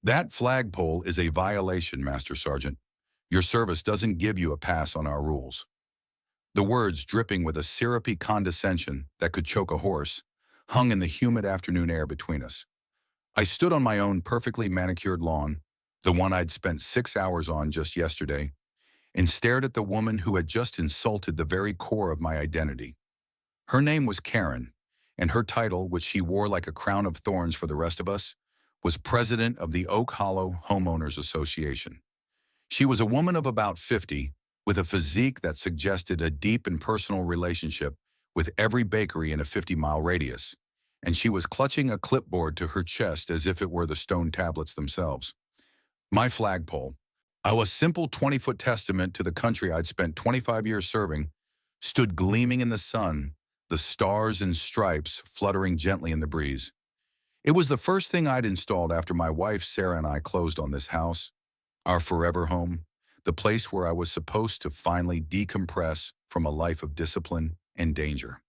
That flagpole is a violation, Master Sergeant. Your service doesn't give you a pass on our rules. The words, dripping with a syrupy condescension that could choke a horse, hung in the humid afternoon air between us. I stood on my own perfectly manicured lawn, the one I'd spent 6 hours on just yesterday, and stared at the woman who had just insulted the very core of my identity. Her name was Karen, and her title, which she wore like a crown of thorns for the rest of us, was president of the Oak Hollow Homeowners Association. She was a woman of about 50, with a physique that suggested a deep and personal relationship with every bakery in a 50-mile radius, and she was clutching a clipboard to her chest as if it were the stone tablets themselves. My flagpole, a simple 20-foot testament to the country I'd spent 25 years serving, stood gleaming in the sun, the stars and stripes fluttering gently in the breeze. It was the first thing I'd installed after my wife Sarah and I closed on this house, our forever home, the place where I was supposed to finally decompress from a life of discipline and danger.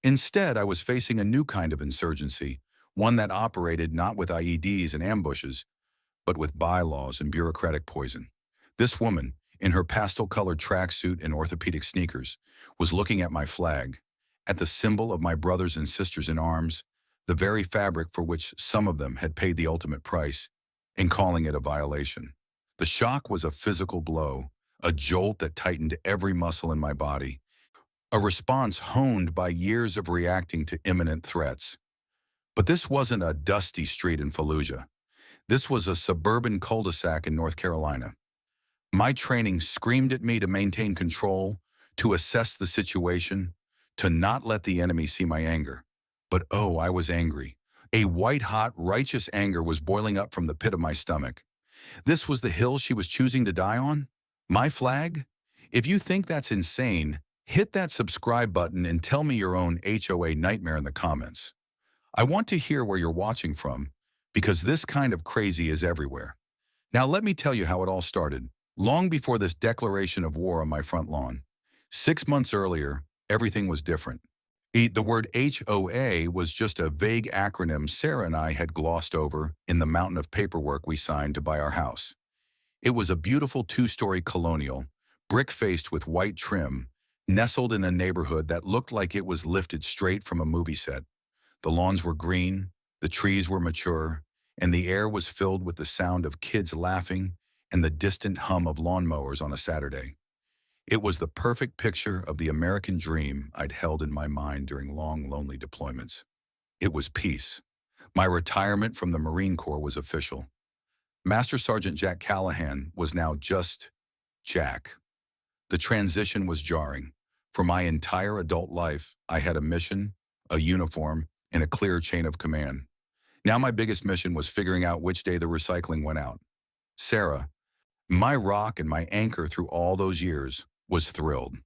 Instead, I was facing a new kind of insurgency, one that operated not with IEDs and ambushes, but with bylaws and bureaucratic poison. This woman, in her pastel-colored tracksuit and orthopedic sneakers, was looking at my flag, at the symbol of my brothers and sisters in arms, the very fabric for which some of them had paid the ultimate price, and calling it a violation. The shock was a physical blow, a jolt that tightened every muscle in my body, a response honed by years of reacting to imminent threats. But this wasn't a dusty street in Fallujah. This was a suburban cul-de-sac in North Carolina. My training screamed at me to maintain control, to assess the situation, to not let the enemy see my anger. But oh, I was angry. A white-hot, righteous anger was boiling up from the pit of my stomach. This was the hill she was choosing to die on? My flag? If you think that's insane, hit that subscribe button and tell me your own HOA nightmare in the comments. I want to hear where you're watching from, because this kind of crazy is everywhere. Now let me tell you how it all started, long before this declaration of war on my front lawn. 6 months earlier, everything was different. The word HOA was just a vague acronym Sarah and I had glossed over in the mountain of paperwork we signed to buy our house. It was a beautiful 2-story colonial, brick-faced with white trim, nestled in a neighborhood that looked like it was lifted straight from a movie set. The lawns were green, the trees were mature, and the air was filled with the sound of kids laughing and the distant hum of lawnmowers on a Saturday. It was the perfect picture of the American dream I'd held in my mind during long, lonely deployments. It was peace. My retirement from the Marine Corps was official. Master Sergeant Jack Callahan was now just Jack. The transition was jarring. For my entire adult life, I had a mission, a uniform, and a clear chain of command. Now my biggest mission was figuring out which day the recycling went out. Sarah, my rock and my anchor through all those years, was thrilled.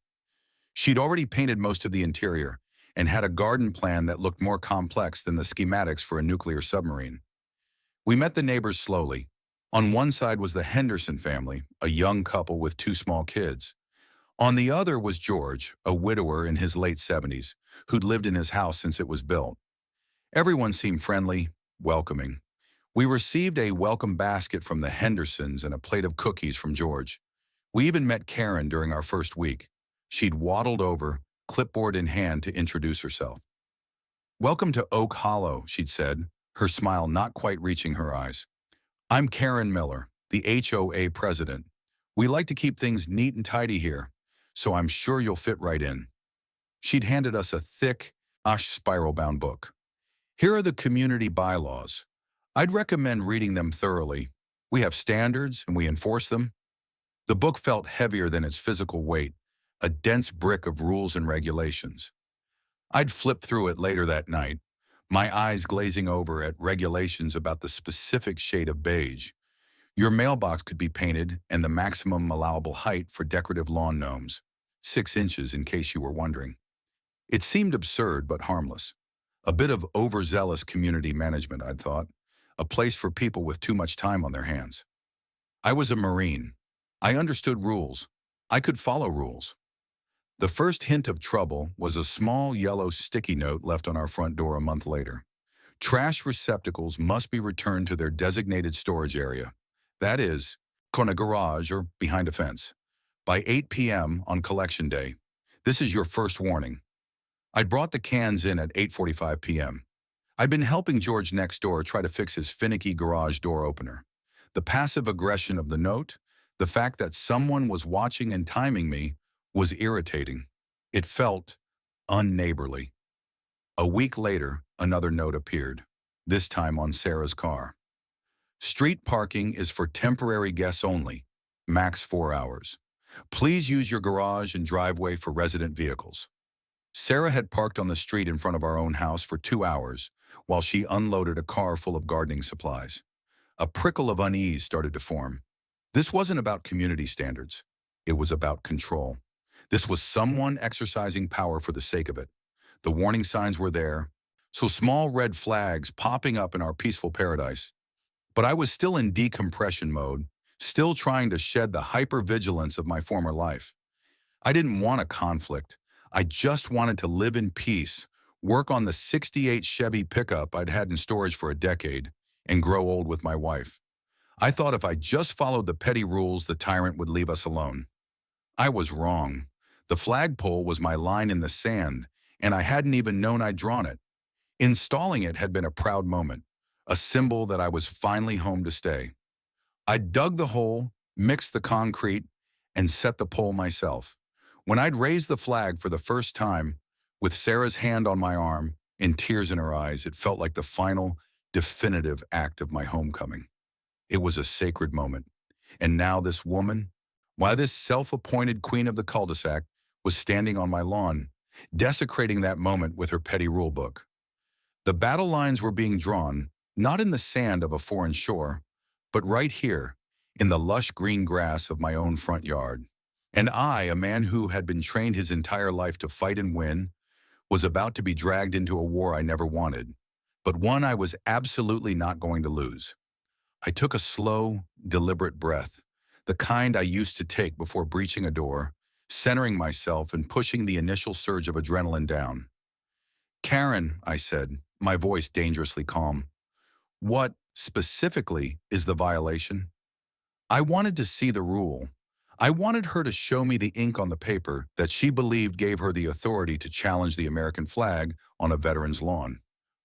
She'd already painted most of the interior and had a garden plan that looked more complex than the schematics for a nuclear submarine. We met the neighbors slowly. On one side was the Henderson family, a young couple with 2 small kids. On the other was George, a widower in his late 70s, who'd lived in his house since it was built. Everyone seemed friendly, welcoming. We received a welcome basket from the Hendersons and a plate of cookies from George. We even met Karen during our first week. She'd waddled over, clipboard in hand, to introduce herself. "Welcome to Oak Hollow," she'd said, her smile not quite reaching her eyes. "I'm Karen Miller, the HOA president. We like to keep things neat and tidy here, so I'm sure you'll fit right in." She'd handed us a thick, spiral-bound book. "Here are the community bylaws. I'd recommend reading them thoroughly. We have standards and we enforce them." The book felt heavier than its physical weight, a dense brick of rules and regulations. I'd flipped through it later that night, my eyes glazing over at regulations about the specific shade of beige. Your mailbox could be painted and the maximum allowable height for decorative lawn gnomes, 6 inches in case you were wondering. It seemed absurd but harmless. A bit of overzealous community management, I'd thought, a place for people with too much time on their hands. I was a Marine. I understood rules. I could follow rules. The first hint of trouble was a small yellow sticky note left on our front door a month later. Trash receptacles must be returned to their designated storage area. That is, in a garage or behind a fence, by 8 p.m. on collection day. This is your first warning. I'd brought the cans in at 8:45 p.m. I'd been helping George next door try to fix his finicky garage door opener. The passive aggression of the note, the fact that someone was watching and timing me, was irritating. It felt unneighborly. A week later, another note appeared, this time on Sarah's car. Street parking is for temporary guests only, max 4 hours. Please use your garage and driveway for resident vehicles. Sarah had parked on the street in front of our own house for 2 hours while she unloaded a car full of gardening supplies. A prickle of unease started to form. This wasn't about community standards. It was about control. This was someone exercising power for the sake of it. The warning signs were there, so small red flags popping up in our peaceful paradise. But I was still in decompression mode, still trying to shed the hypervigilance of my former life. I didn't want a conflict. I just wanted to live in peace, work on the '68 Chevy pickup I'd had in storage for a decade, and grow old with my wife. I thought if I just followed the petty rules, the tyrant would leave us alone. I was wrong. The flagpole was my line in the sand, and I hadn't even known I'd drawn it. Installing it had been a proud moment, a symbol that I was finally home to stay. I dug the hole, mixed the concrete, and set the pole myself. When I'd raised the flag for the first time, with Sarah's hand on my arm and tears in her eyes, it felt like the final, definitive act of my homecoming. It was a sacred moment. And now this woman, why this self-appointed queen of the cul-de-sac, was standing on my lawn, desecrating that moment with her petty rule book. The battle lines were being drawn, not in the sand of a foreign shore, but right here, in the lush green grass of my own front yard. And I, a man who had been trained his entire life to fight and win, was about to be dragged into a war I never wanted, but one I was absolutely not going to lose. I took a slow, deliberate breath, the kind I used to take before breaching a door, centering myself and pushing the initial surge of adrenaline down. "Karen," I said, my voice dangerously calm, "what, specifically, is the violation?" I wanted to see the rule. I wanted her to show me the ink on the paper that she believed gave her the authority to challenge the American flag on a veteran's lawn.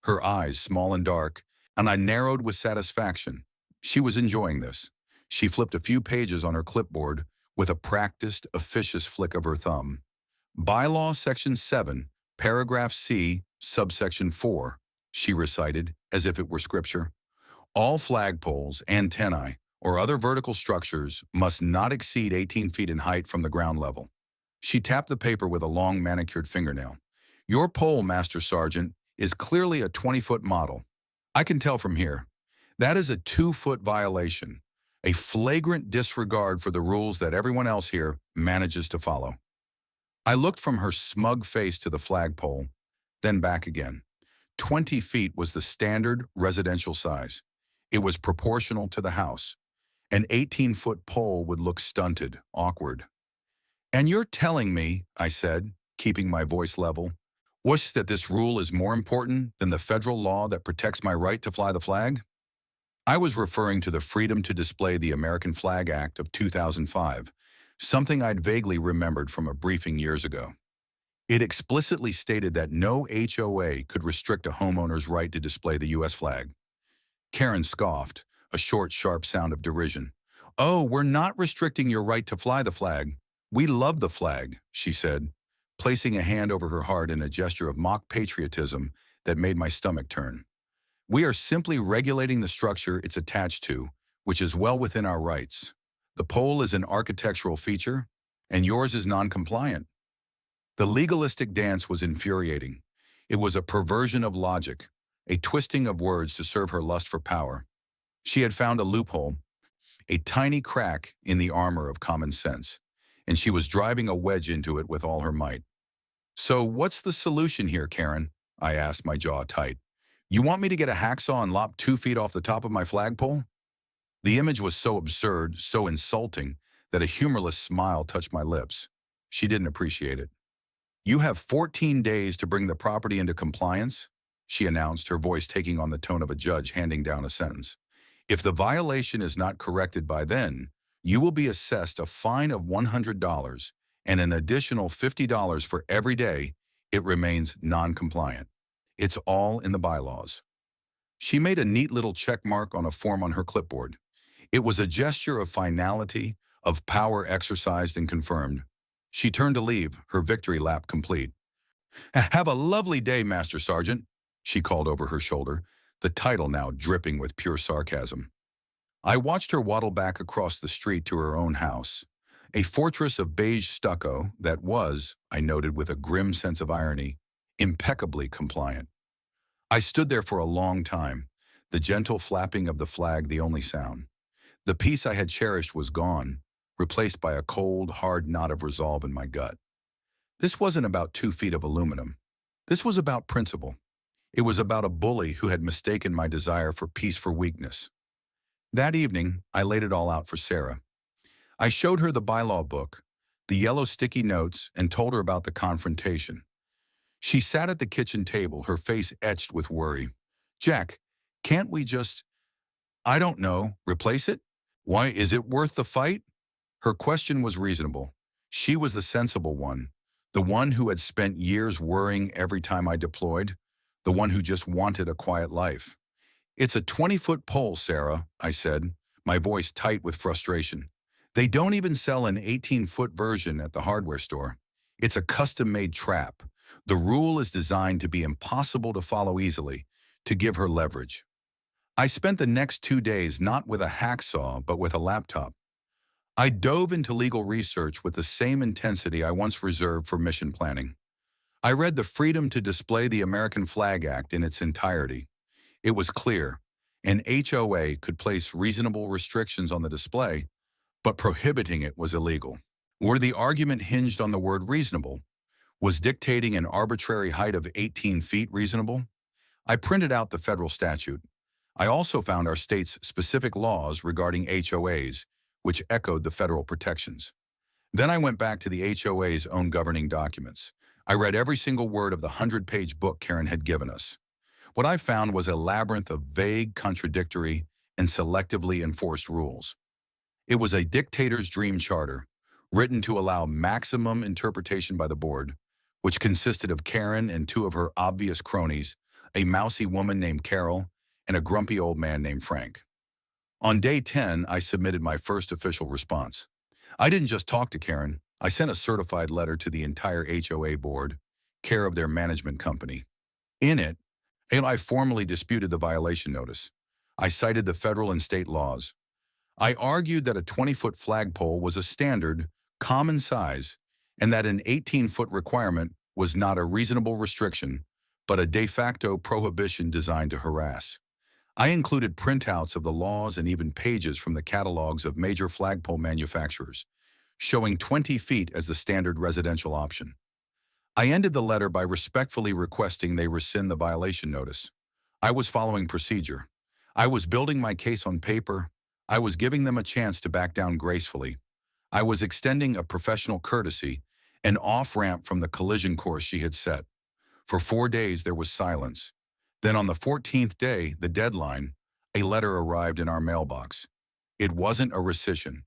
Her eyes, small and dark, and I narrowed with satisfaction. She was enjoying this. She flipped a few pages on her clipboard with a practiced, officious flick of her thumb. "Bylaw Section 7, Paragraph C, Subsection 4, she recited as if it were scripture. "All flagpoles, antennae, or other vertical structures must not exceed 18 feet in height from the ground level." She tapped the paper with a long manicured fingernail. "Your pole, Master Sergeant, is clearly a 20-foot model. I can tell from here. That is a 2-foot violation, a flagrant disregard for the rules that everyone else here manages to follow." I looked from her smug face to the flagpole, then back again. 20 feet was the standard residential size. It was proportional to the house. An 18-foot pole would look stunted, awkward. "And you're telling me," I said, keeping my voice level, "was that this rule is more important than the federal law that protects my right to fly the flag?" I was referring to the Freedom to Display the American Flag Act of 2005, something I'd vaguely remembered from a briefing years ago. It explicitly stated that no HOA could restrict a homeowner's right to display the U.S. flag. Karen scoffed, a short, sharp sound of derision. "Oh, we're not restricting your right to fly the flag. We love the flag," she said, placing a hand over her heart in a gesture of mock patriotism that made my stomach turn. "We are simply regulating the structure it's attached to, which is well within our rights. The pole is an architectural feature, and yours is non-compliant." The legalistic dance was infuriating. It was a perversion of logic, a twisting of words to serve her lust for power. She had found a loophole, a tiny crack in the armor of common sense, and she was driving a wedge into it with all her might. "So what's the solution here, Karen?" I asked, my jaw tight. "You want me to get a hacksaw and lop 2 feet off the top of my flagpole?" The image was so absurd, so insulting, that a humorless smile touched my lips. She didn't appreciate it. "You have 14 days to bring the property into compliance. she announced, her voice taking on the tone of a judge handing down a sentence. If the violation is not corrected by then, you will be assessed a fine of $100 and an additional $50 for every day it remains non-compliant. It's all in the bylaws. She made a neat little check mark on a form on her clipboard. It was a gesture of finality, of power exercised and confirmed. She turned to leave, her victory lap complete. Have a lovely day, Master Sergeant, she called over her shoulder, the title now dripping with pure sarcasm. I watched her waddle back across the street to her own house, a fortress of beige stucco that was, I noted with a grim sense of irony, impeccably compliant. I stood there for a long time, the gentle flapping of the flag the only sound. The peace I had cherished was gone, replaced by a cold, hard knot of resolve in my gut. This wasn't about 2 feet of aluminum. This was about principle. It was about a bully who had mistaken my desire for peace for weakness. That evening, I laid it all out for Sarah. I showed her the bylaw book, the yellow sticky notes, and told her about the confrontation. She sat at the kitchen table, her face etched with worry. Jack, can't we just, I don't know, replace it? Why, is it worth the fight? Her question was reasonable. She was the sensible one, the one who had spent years worrying every time I deployed, the one who just wanted a quiet life. It's a 20-foot pole, Sarah, I said, my voice tight with frustration. They don't even sell an 18-foot version at the hardware store. It's a custom-made trap. The rule is designed to be impossible to follow easily, to give her leverage. I spent the next 2 days not with a hacksaw, but with a laptop. I dove into legal research with the same intensity I once reserved for mission planning. I read the Freedom to Display the American Flag Act in its entirety. It was clear, an HOA could place reasonable restrictions on the display, but prohibiting it was illegal. Where the argument hinged on the word reasonable, was dictating an arbitrary height of 18 feet reasonable? I printed out the federal statute. I also found our state's specific laws regarding HOAs, which echoed the federal protections. Then I went back to the HOA's own governing documents. I read every single word of the 100-page book Karen had given us. What I found was a labyrinth of vague, contradictory, and selectively enforced rules. It was a dictator's dream charter, written to allow maximum interpretation by the board, which consisted of Karen and 2 of her obvious cronies, a mousy woman named Carol and a grumpy old man named Frank. On day 10, I submitted my first official response. I didn't just talk to Karen, I sent a certified letter to the entire HOA board, care of their management company. In it, I formally disputed the violation notice. I cited the federal and state laws. I argued that a 20-foot flagpole was a standard, common size, and that an 18-foot requirement was not a reasonable restriction, but a de facto prohibition designed to harass. I included printouts of the laws and even pages from the catalogs of major flagpole manufacturers, showing 20 feet as the standard residential option. I ended the letter by respectfully requesting they rescind the violation notice. I was following procedure. I was building my case on paper. I was giving them a chance to back down gracefully. I was extending a professional courtesy, an off-ramp from the collision course she had set. For 4 days there was silence. Then on the 14th day, the deadline, a letter arrived in our mailbox. It wasn't a rescission.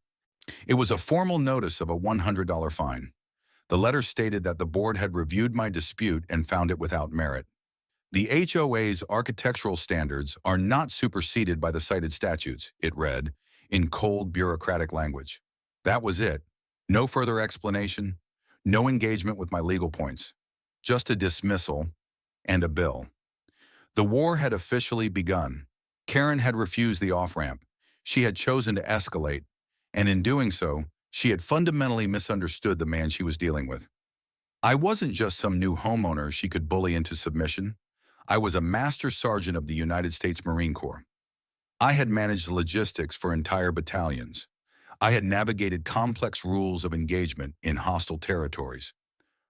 It was a formal notice of a $100 fine. The letter stated that the board had reviewed my dispute and found it without merit. The HOA's architectural standards are not superseded by the cited statutes, it read, in cold bureaucratic language. That was it. No further explanation, no engagement with my legal points. Just a dismissal and a bill. The war had officially begun. Karen had refused the off-ramp. She had chosen to escalate, and in doing so, she had fundamentally misunderstood the man she was dealing with. I wasn't just some new homeowner she could bully into submission. I was a master sergeant of the United States Marine Corps. I had managed logistics for entire battalions. I had navigated complex rules of engagement in hostile territories.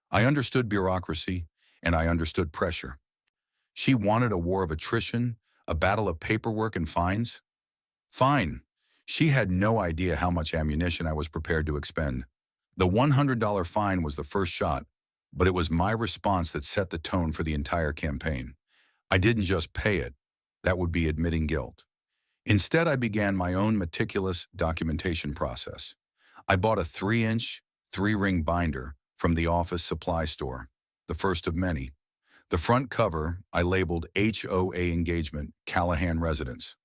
I understood bureaucracy, and I understood pressure. She wanted a war of attrition, a battle of paperwork and fines. Fine. She had no idea how much ammunition I was prepared to expend. The $100 fine was the first shot, but it was my response that set the tone for the entire campaign. I didn't just pay it. That would be admitting guilt. Instead, I began my own meticulous documentation process. I bought a 3-inch, 3-ring binder from the office supply store, the first of many. The front cover, I labeled HOA Engagement, Callahan Residence.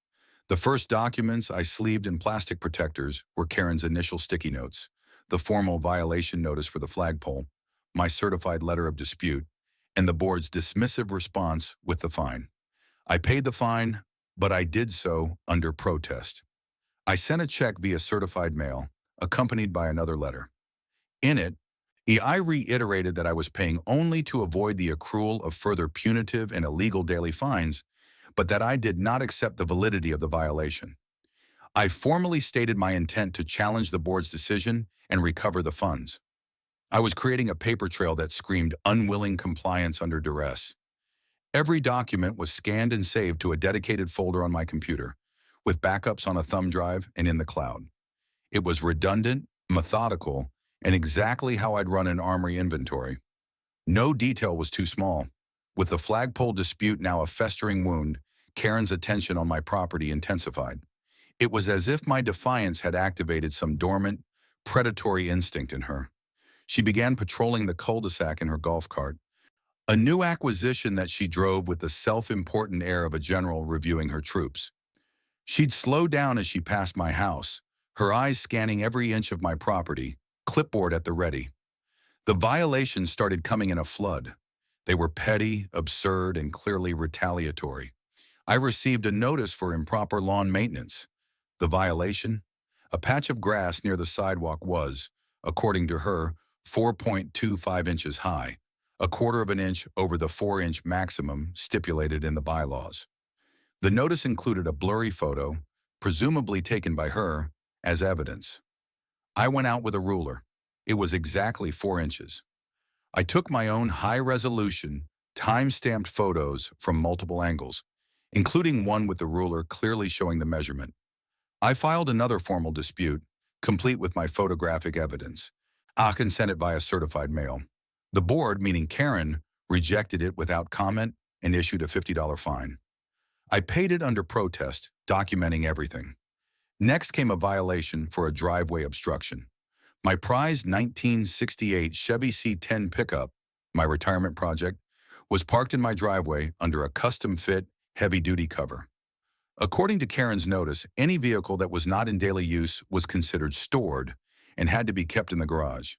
The first documents I sleeved in plastic protectors were Karen's initial sticky notes, the formal violation notice for the flagpole, my certified letter of dispute, and the board's dismissive response with the fine. I paid the fine, but I did so under protest. I sent a check via certified mail, accompanied by another letter. In it, I reiterated that I was paying only to avoid the accrual of further punitive and illegal daily fines, but that I did not accept the validity of the violation. I formally stated my intent to challenge the board's decision and recover the funds. I was creating a paper trail that screamed unwilling compliance under duress. Every document was scanned and saved to a dedicated folder on my computer, with backups on a thumb drive and in the cloud. It was redundant, methodical, and exactly how I'd run an armory inventory. No detail was too small. With the flagpole dispute now a festering wound, Karen's attention on my property intensified. It was as if my defiance had activated some dormant, predatory instinct in her. She began patrolling the cul-de-sac in her golf cart, a new acquisition that she drove with the self-important air of a general reviewing her troops. She'd slow down as she passed my house, her eyes scanning every inch of my property, clipboard at the ready. The violations started coming in a flood. They were petty, absurd, and clearly retaliatory. I received a notice for improper lawn maintenance. The violation? A patch of grass near the sidewalk was, according to her, 4.25 inches high, a quarter of an inch over the 4-inch maximum stipulated in the bylaws. The notice included a blurry photo, presumably taken by her, as evidence. I went out with a ruler. It was exactly 4 inches. I took my own high-resolution, time-stamped photos from multiple angles, including one with the ruler clearly showing the measurement. I filed another formal dispute, complete with my photographic evidence. I can send it via certified mail. The board, meaning Karen, rejected it without comment and issued a $50 fine. I paid it under protest, documenting everything. Next came a violation for a driveway obstruction. My prized 1968 Chevy C10 pickup, my retirement project, was parked in my driveway under a custom-fit, heavy-duty cover. According to Karen's notice, any vehicle that was not in daily use was considered stored and had to be kept in the garage.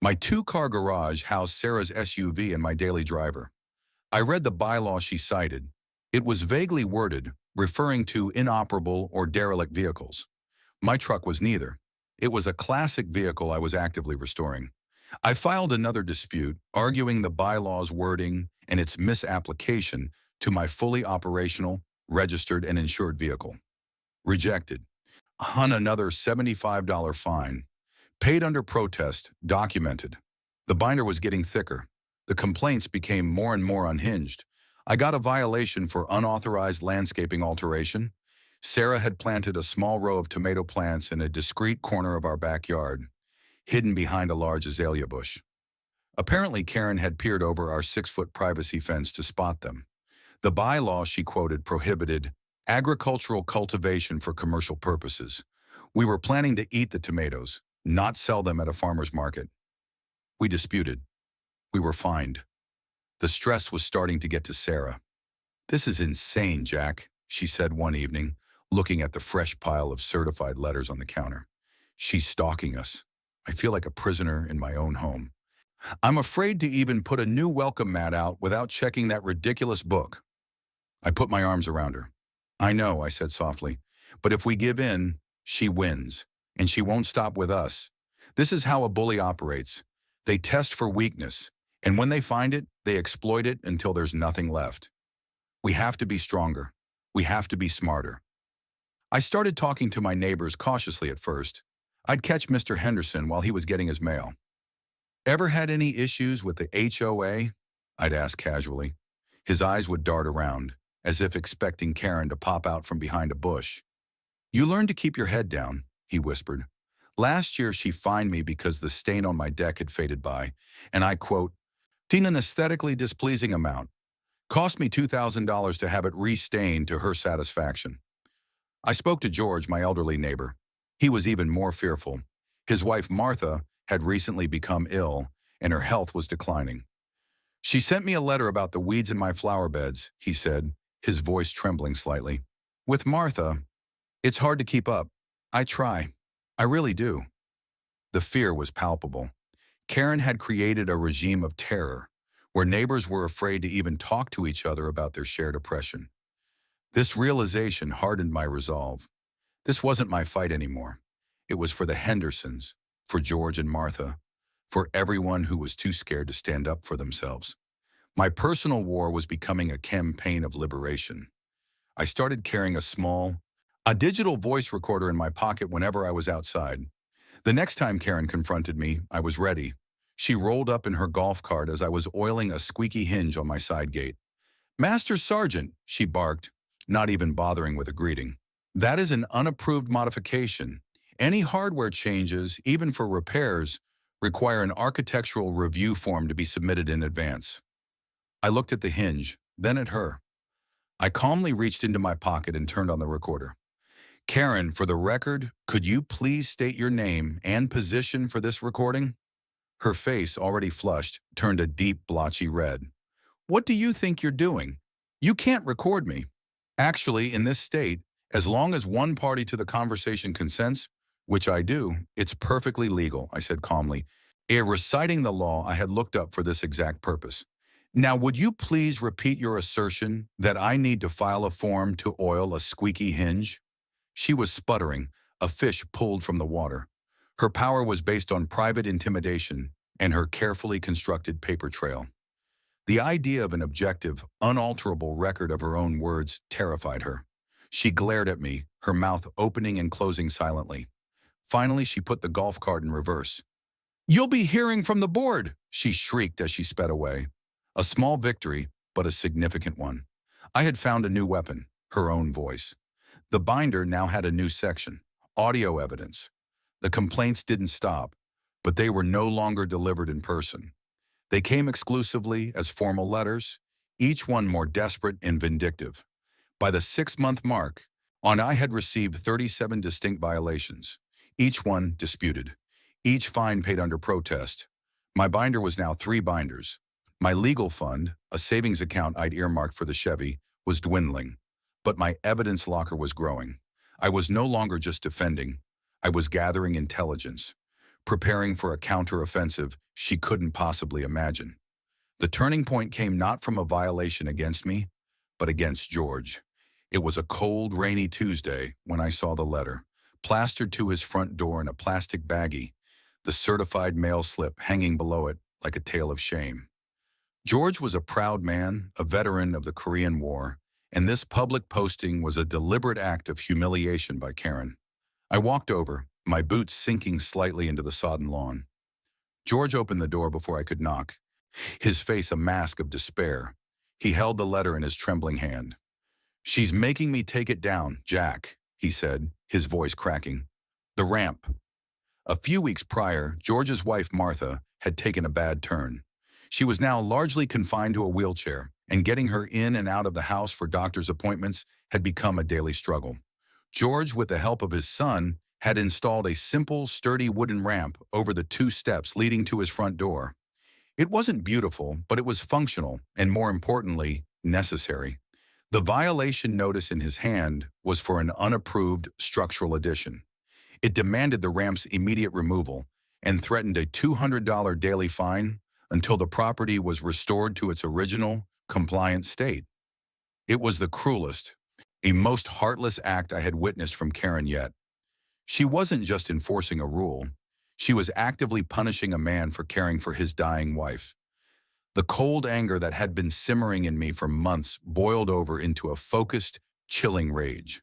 My 2-car garage housed Sarah's SUV and my daily driver. I read the bylaw she cited. It was vaguely worded, referring to inoperable or derelict vehicles. My truck was neither. It was a classic vehicle I was actively restoring. I filed another dispute, arguing the bylaw's wording and its misapplication to my fully operational, registered, and insured vehicle. Rejected. On another $75 fine. Paid under protest, documented. The binder was getting thicker. The complaints became more and more unhinged. I got a violation for unauthorized landscaping alteration. Sarah had planted a small row of tomato plants in a discreet corner of our backyard, hidden behind a large azalea bush. Apparently, Karen had peered over our 6-foot privacy fence to spot them. The bylaw she quoted prohibited agricultural cultivation for commercial purposes. We were planning to eat the tomatoes, not sell them at a farmer's market. We disputed. We were fined. The stress was starting to get to Sarah. "This is insane, Jack," she said one evening, looking at the fresh pile of certified letters on the counter. "She's stalking us. I feel like a prisoner in my own home. I'm afraid to even put a new welcome mat out without checking that ridiculous book." I put my arms around her. "I know," I said softly, "but if we give in, she wins, and she won't stop with us. This is how a bully operates. They test for weakness, and when they find it, they exploit it until there's nothing left. We have to be stronger. We have to be smarter." I started talking to my neighbors cautiously at first. I'd catch Mr. Henderson while he was getting his mail. "Ever had any issues with the HOA?" I'd ask casually. His eyes would dart around, as if expecting Karen to pop out from behind a bush. "You learn to keep your head down," he whispered. "Last year she fined me because the stain on my deck had faded by, and I, quote, "seen an aesthetically displeasing amount. Cost me $2,000 to have it restained to her satisfaction. I spoke to George, my elderly neighbor. He was even more fearful. His wife, Martha, had recently become ill, and her health was declining. She sent me a letter about the weeds in my flower beds, he said, his voice trembling slightly. With Martha, it's hard to keep up. I try. I really do. The fear was palpable. Karen had created a regime of terror, where neighbors were afraid to even talk to each other about their shared oppression. This realization hardened my resolve. This wasn't my fight anymore. It was for the Hendersons, for George and Martha, for everyone who was too scared to stand up for themselves. My personal war was becoming a campaign of liberation. I started carrying a digital voice recorder in my pocket whenever I was outside. The next time Karen confronted me, I was ready. She rolled up in her golf cart as I was oiling a squeaky hinge on my side gate. Master Sergeant, she barked, not even bothering with a greeting. That is an unapproved modification. Any hardware changes, even for repairs, require an architectural review form to be submitted in advance. I looked at the hinge, then at her. I calmly reached into my pocket and turned on the recorder. Karen, for the record, could you please state your name and position for this recording? Her face, already flushed, turned a deep, blotchy red. What do you think you're doing? You can't record me. Actually, in this state, as long as one party to the conversation consents, which I do, it's perfectly legal, I said calmly, reciting the law I had looked up for this exact purpose. Now, would you please repeat your assertion that I need to file a form to oil a squeaky hinge? She was sputtering, a fish pulled from the water. Her power was based on private intimidation and her carefully constructed paper trail. The idea of an objective, unalterable record of her own words terrified her. She glared at me, her mouth opening and closing silently. Finally, she put the golf cart in reverse. "You'll be hearing from the board," she shrieked as she sped away. A small victory, but a significant one. I had found a new weapon, her own voice. The binder now had a new section, audio evidence. The complaints didn't stop, but they were no longer delivered in person. They came exclusively as formal letters, each one more desperate and vindictive. By the 6-month mark, I had received 37 distinct violations, each one disputed, each fine paid under protest. My binder was now 3 binders. My legal fund, a savings account I'd earmarked for the Chevy, was dwindling, but my evidence locker was growing. I was no longer just defending. I was gathering intelligence, preparing for a counteroffensive she couldn't possibly imagine. The turning point came not from a violation against me, but against George. It was a cold, rainy Tuesday when I saw the letter, plastered to his front door in a plastic baggie, the certified mail slip hanging below it like a tale of shame. George was a proud man, a veteran of the Korean War, and this public posting was a deliberate act of humiliation by Karen. I walked over, my boots sinking slightly into the sodden lawn. George opened the door before I could knock, his face a mask of despair. He held the letter in his trembling hand. "She's making me take it down, Jack," he said, his voice cracking. "The ramp." A few weeks prior, George's wife, Martha, had taken a bad turn. She was now largely confined to a wheelchair, and getting her in and out of the house for doctor's appointments had become a daily struggle. George, with the help of his son, had installed a simple, sturdy wooden ramp over the 2 steps leading to his front door. It wasn't beautiful, but it was functional and, more importantly, necessary. The violation notice in his hand was for an unapproved structural addition. It demanded the ramp's immediate removal and threatened a $200 daily fine until the property was restored to its original, compliant state. It was the cruelest, a most heartless act I had witnessed from Karen yet. She wasn't just enforcing a rule. She was actively punishing a man for caring for his dying wife. The cold anger that had been simmering in me for months boiled over into a focused, chilling rage.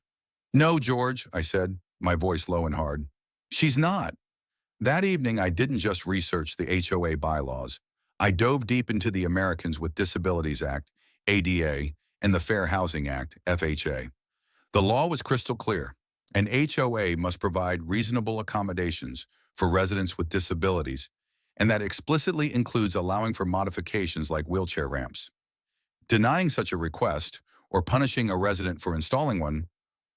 "No, George," I said, my voice low and hard. "She's not." That evening, I didn't just research the HOA bylaws. I dove deep into the Americans with Disabilities Act, ADA, and the Fair Housing Act, FHA. The law was crystal clear. An HOA must provide reasonable accommodations for residents with disabilities, and that explicitly includes allowing for modifications like wheelchair ramps. Denying such a request or punishing a resident for installing one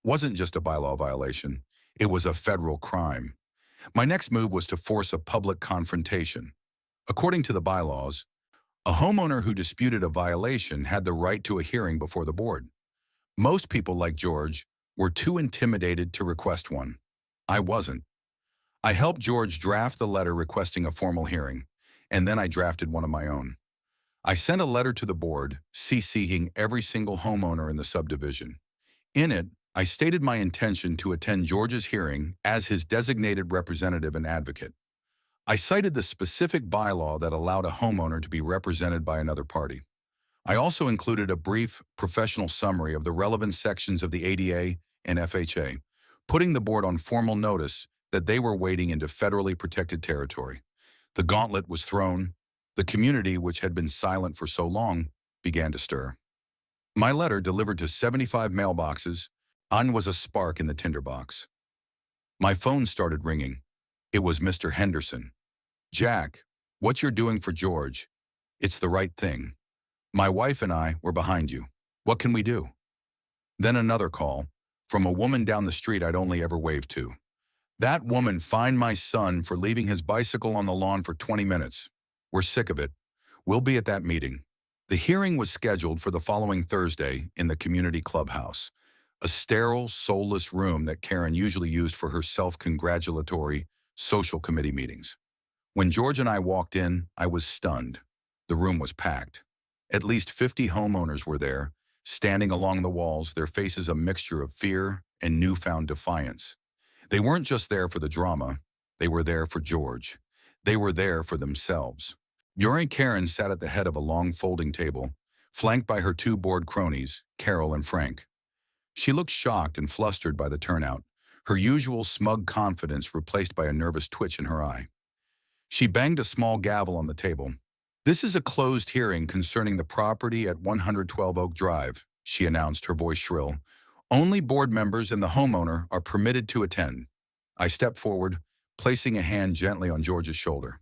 wasn't just a bylaw violation, it was a federal crime. My next move was to force a public confrontation. According to the bylaws, a homeowner who disputed a violation had the right to a hearing before the board. Most people, like George, were too intimidated to request one. I wasn't. I helped George draft the letter requesting a formal hearing, and then I drafted one of my own. I sent a letter to the board, CCing every single homeowner in the subdivision. In it, I stated my intention to attend George's hearing as his designated representative and advocate. I cited the specific bylaw that allowed a homeowner to be represented by another party. I also included a brief professional summary of the relevant sections of the ADA and FHA, putting the board on formal notice that they were wading into federally protected territory. The gauntlet was thrown. The community, which had been silent for so long, began to stir. My letter, delivered to 75 mailboxes, was a spark in the tinderbox. My phone started ringing. It was Mr. Henderson. "Jack, what you're doing for George, it's the right thing. My wife and I were behind you. What can we do?" Then another call, from a woman down the street I'd only ever waved to. "That woman fined my son for leaving his bicycle on the lawn for 20 minutes. We're sick of it. We'll be at that meeting." The hearing was scheduled for the following Thursday in the community clubhouse, a sterile, soulless room that Karen usually used for her self-congratulatory social committee meetings. When George and I walked in, I was stunned. The room was packed. At least 50 homeowners were there, standing along the walls, their faces a mixture of fear and newfound defiance. They weren't just there for the drama. They were there for George. They were there for themselves. Yuri Karen sat at the head of a long folding table, flanked by her two board cronies, Carol and Frank. She looked shocked and flustered by the turnout, her usual smug confidence replaced by a nervous twitch in her eye. She banged a small gavel on the table. "This is a closed hearing concerning the property at 112 Oak Drive," she announced, her voice shrill. "Only board members and the homeowner are permitted to attend." I stepped forward, placing a hand gently on George's shoulder.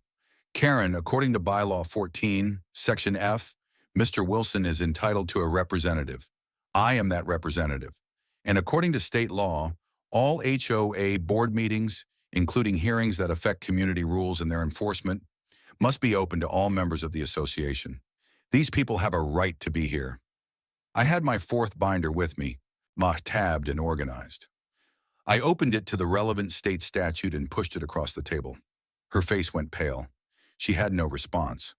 "Karen, according to Bylaw 14, Section F, Mr. Wilson is entitled to a representative. I am that representative. And according to state law, all HOA board meetings, including hearings that affect community rules and their enforcement, must be open to all members of the association. These people have a right to be here." I had my fourth binder with me, tabbed and organized. I opened it to the relevant state statute and pushed it across the table. Her face went pale. She had no response.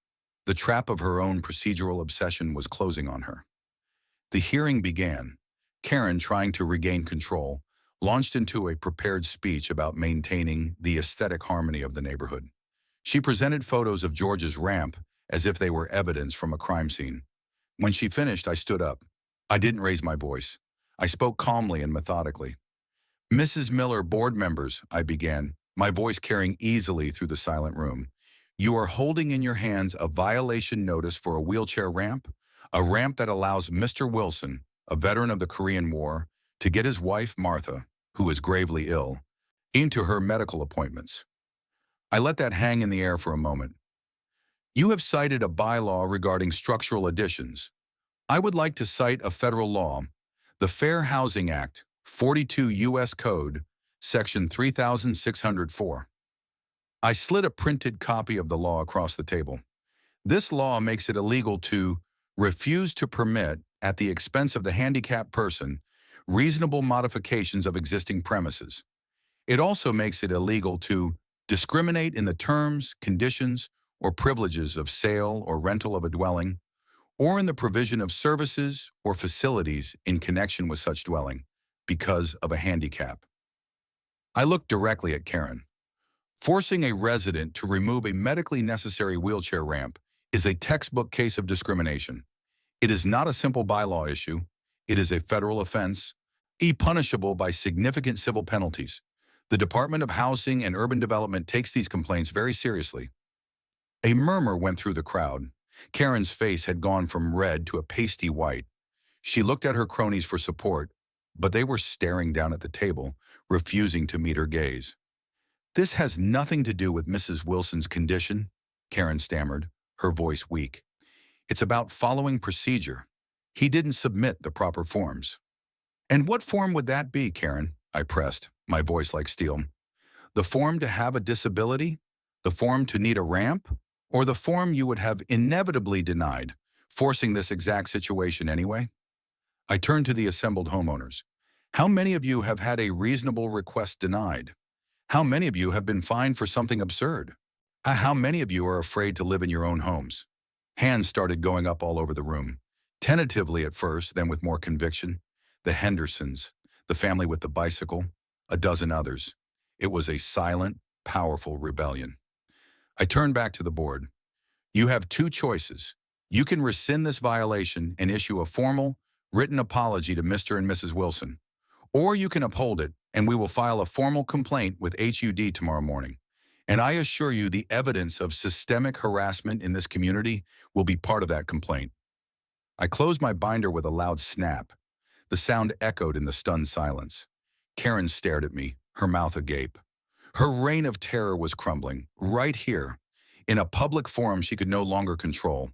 The trap of her own procedural obsession was closing on her. The hearing began. Karen, trying to regain control, launched into a prepared speech about maintaining the aesthetic harmony of the neighborhood. She presented photos of George's ramp as if they were evidence from a crime scene. When she finished, I stood up. I didn't raise my voice. I spoke calmly and methodically. "Mrs. Miller, board members," I began, my voice carrying easily through the silent room. "You are holding in your hands a violation notice for a wheelchair ramp, a ramp that allows Mr. Wilson, a veteran of the Korean War, to get his wife, Martha, who is gravely ill, into her medical appointments." I let that hang in the air for a moment. "You have cited a bylaw regarding structural additions. I would like to cite a federal law, the Fair Housing Act, 42 U.S. Code, Section 3604. I slid a printed copy of the law across the table. "This law makes it illegal to refuse to permit, at the expense of the handicapped person, reasonable modifications of existing premises. It also makes it illegal to discriminate in the terms, conditions, or privileges of sale or rental of a dwelling, or in the provision of services or facilities in connection with such dwelling, because of a handicap." I looked directly at Karen. Forcing a resident to remove a medically necessary wheelchair ramp is a textbook case of discrimination. It is not a simple bylaw issue. It is a federal offense, punishable by significant civil penalties. The Department of Housing and Urban Development takes these complaints very seriously. A murmur went through the crowd. Karen's face had gone from red to a pasty white. She looked at her cronies for support, but they were staring down at the table, refusing to meet her gaze. "This has nothing to do with Mrs. Wilson's condition," Karen stammered, her voice weak. "It's about following procedure. He didn't submit the proper forms. And what form would that be, Karen? I pressed, my voice like steel. The form to have a disability? The form to need a ramp? Or the form you would have inevitably denied, forcing this exact situation anyway? I turned to the assembled homeowners. How many of you have had a reasonable request denied? How many of you have been fined for something absurd? How many of you are afraid to live in your own homes? Hands started going up all over the room. Tentatively at first, then with more conviction. The Hendersons, the family with the bicycle, a dozen others. It was a silent, powerful rebellion. I turned back to the board. You have two choices. You can rescind this violation and issue a formal, written apology to Mr. and Mrs. Wilson. Or you can uphold it, and we will file a formal complaint with HUD tomorrow morning. And I assure you the evidence of systemic harassment in this community will be part of that complaint. I closed my binder with a loud snap. The sound echoed in the stunned silence. Karen stared at me, her mouth agape. Her reign of terror was crumbling, right here, in a public forum she could no longer control.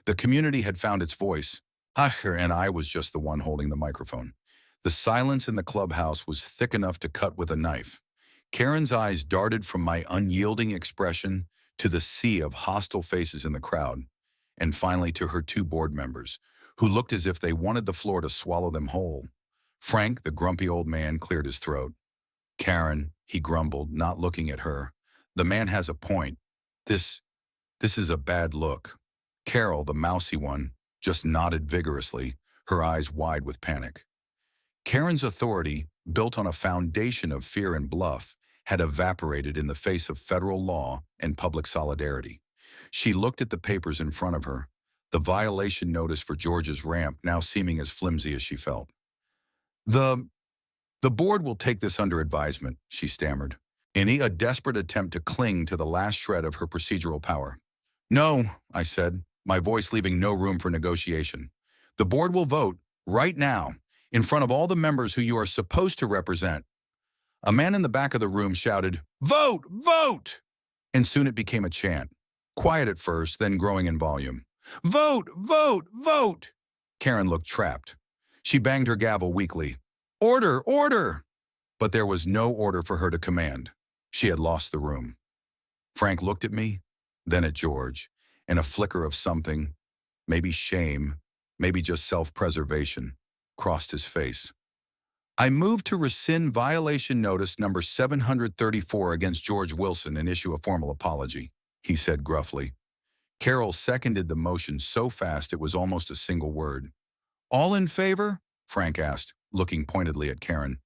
The community had found its voice, and I was just the one holding the microphone. The silence in the clubhouse was thick enough to cut with a knife. Karen's eyes darted from my unyielding expression to the sea of hostile faces in the crowd, and finally to her two board members, who looked as if they wanted the floor to swallow them whole. Frank, the grumpy old man, cleared his throat. Karen, he grumbled, not looking at her. The man has a point. This is a bad look. Carol, the mousy one, just nodded vigorously, her eyes wide with panic. Karen's authority, built on a foundation of fear and bluff, had evaporated in the face of federal law and public solidarity. She looked at the papers in front of her, the violation notice for George's ramp now seeming as flimsy as she felt. The board will take this under advisement, she stammered, in a desperate attempt to cling to the last shred of her procedural power. No, I said, my voice leaving no room for negotiation. The board will vote, right now, in front of all the members who you are supposed to represent. A man in the back of the room shouted, "Vote! Vote!" And soon it became a chant, quiet at first, then growing in volume. "Vote! Vote! Vote!" Karen looked trapped. She banged her gavel weakly. "Order! Order!" But there was no order for her to command. She had lost the room. Frank looked at me, then at George, and a flicker of something, maybe shame, maybe just self-preservation, crossed his face. I moved to rescind violation notice number 734 against George Wilson and issue a formal apology, he said gruffly. Carol seconded the motion so fast it was almost a single word. All in favor? Frank asked, looking pointedly at Karen.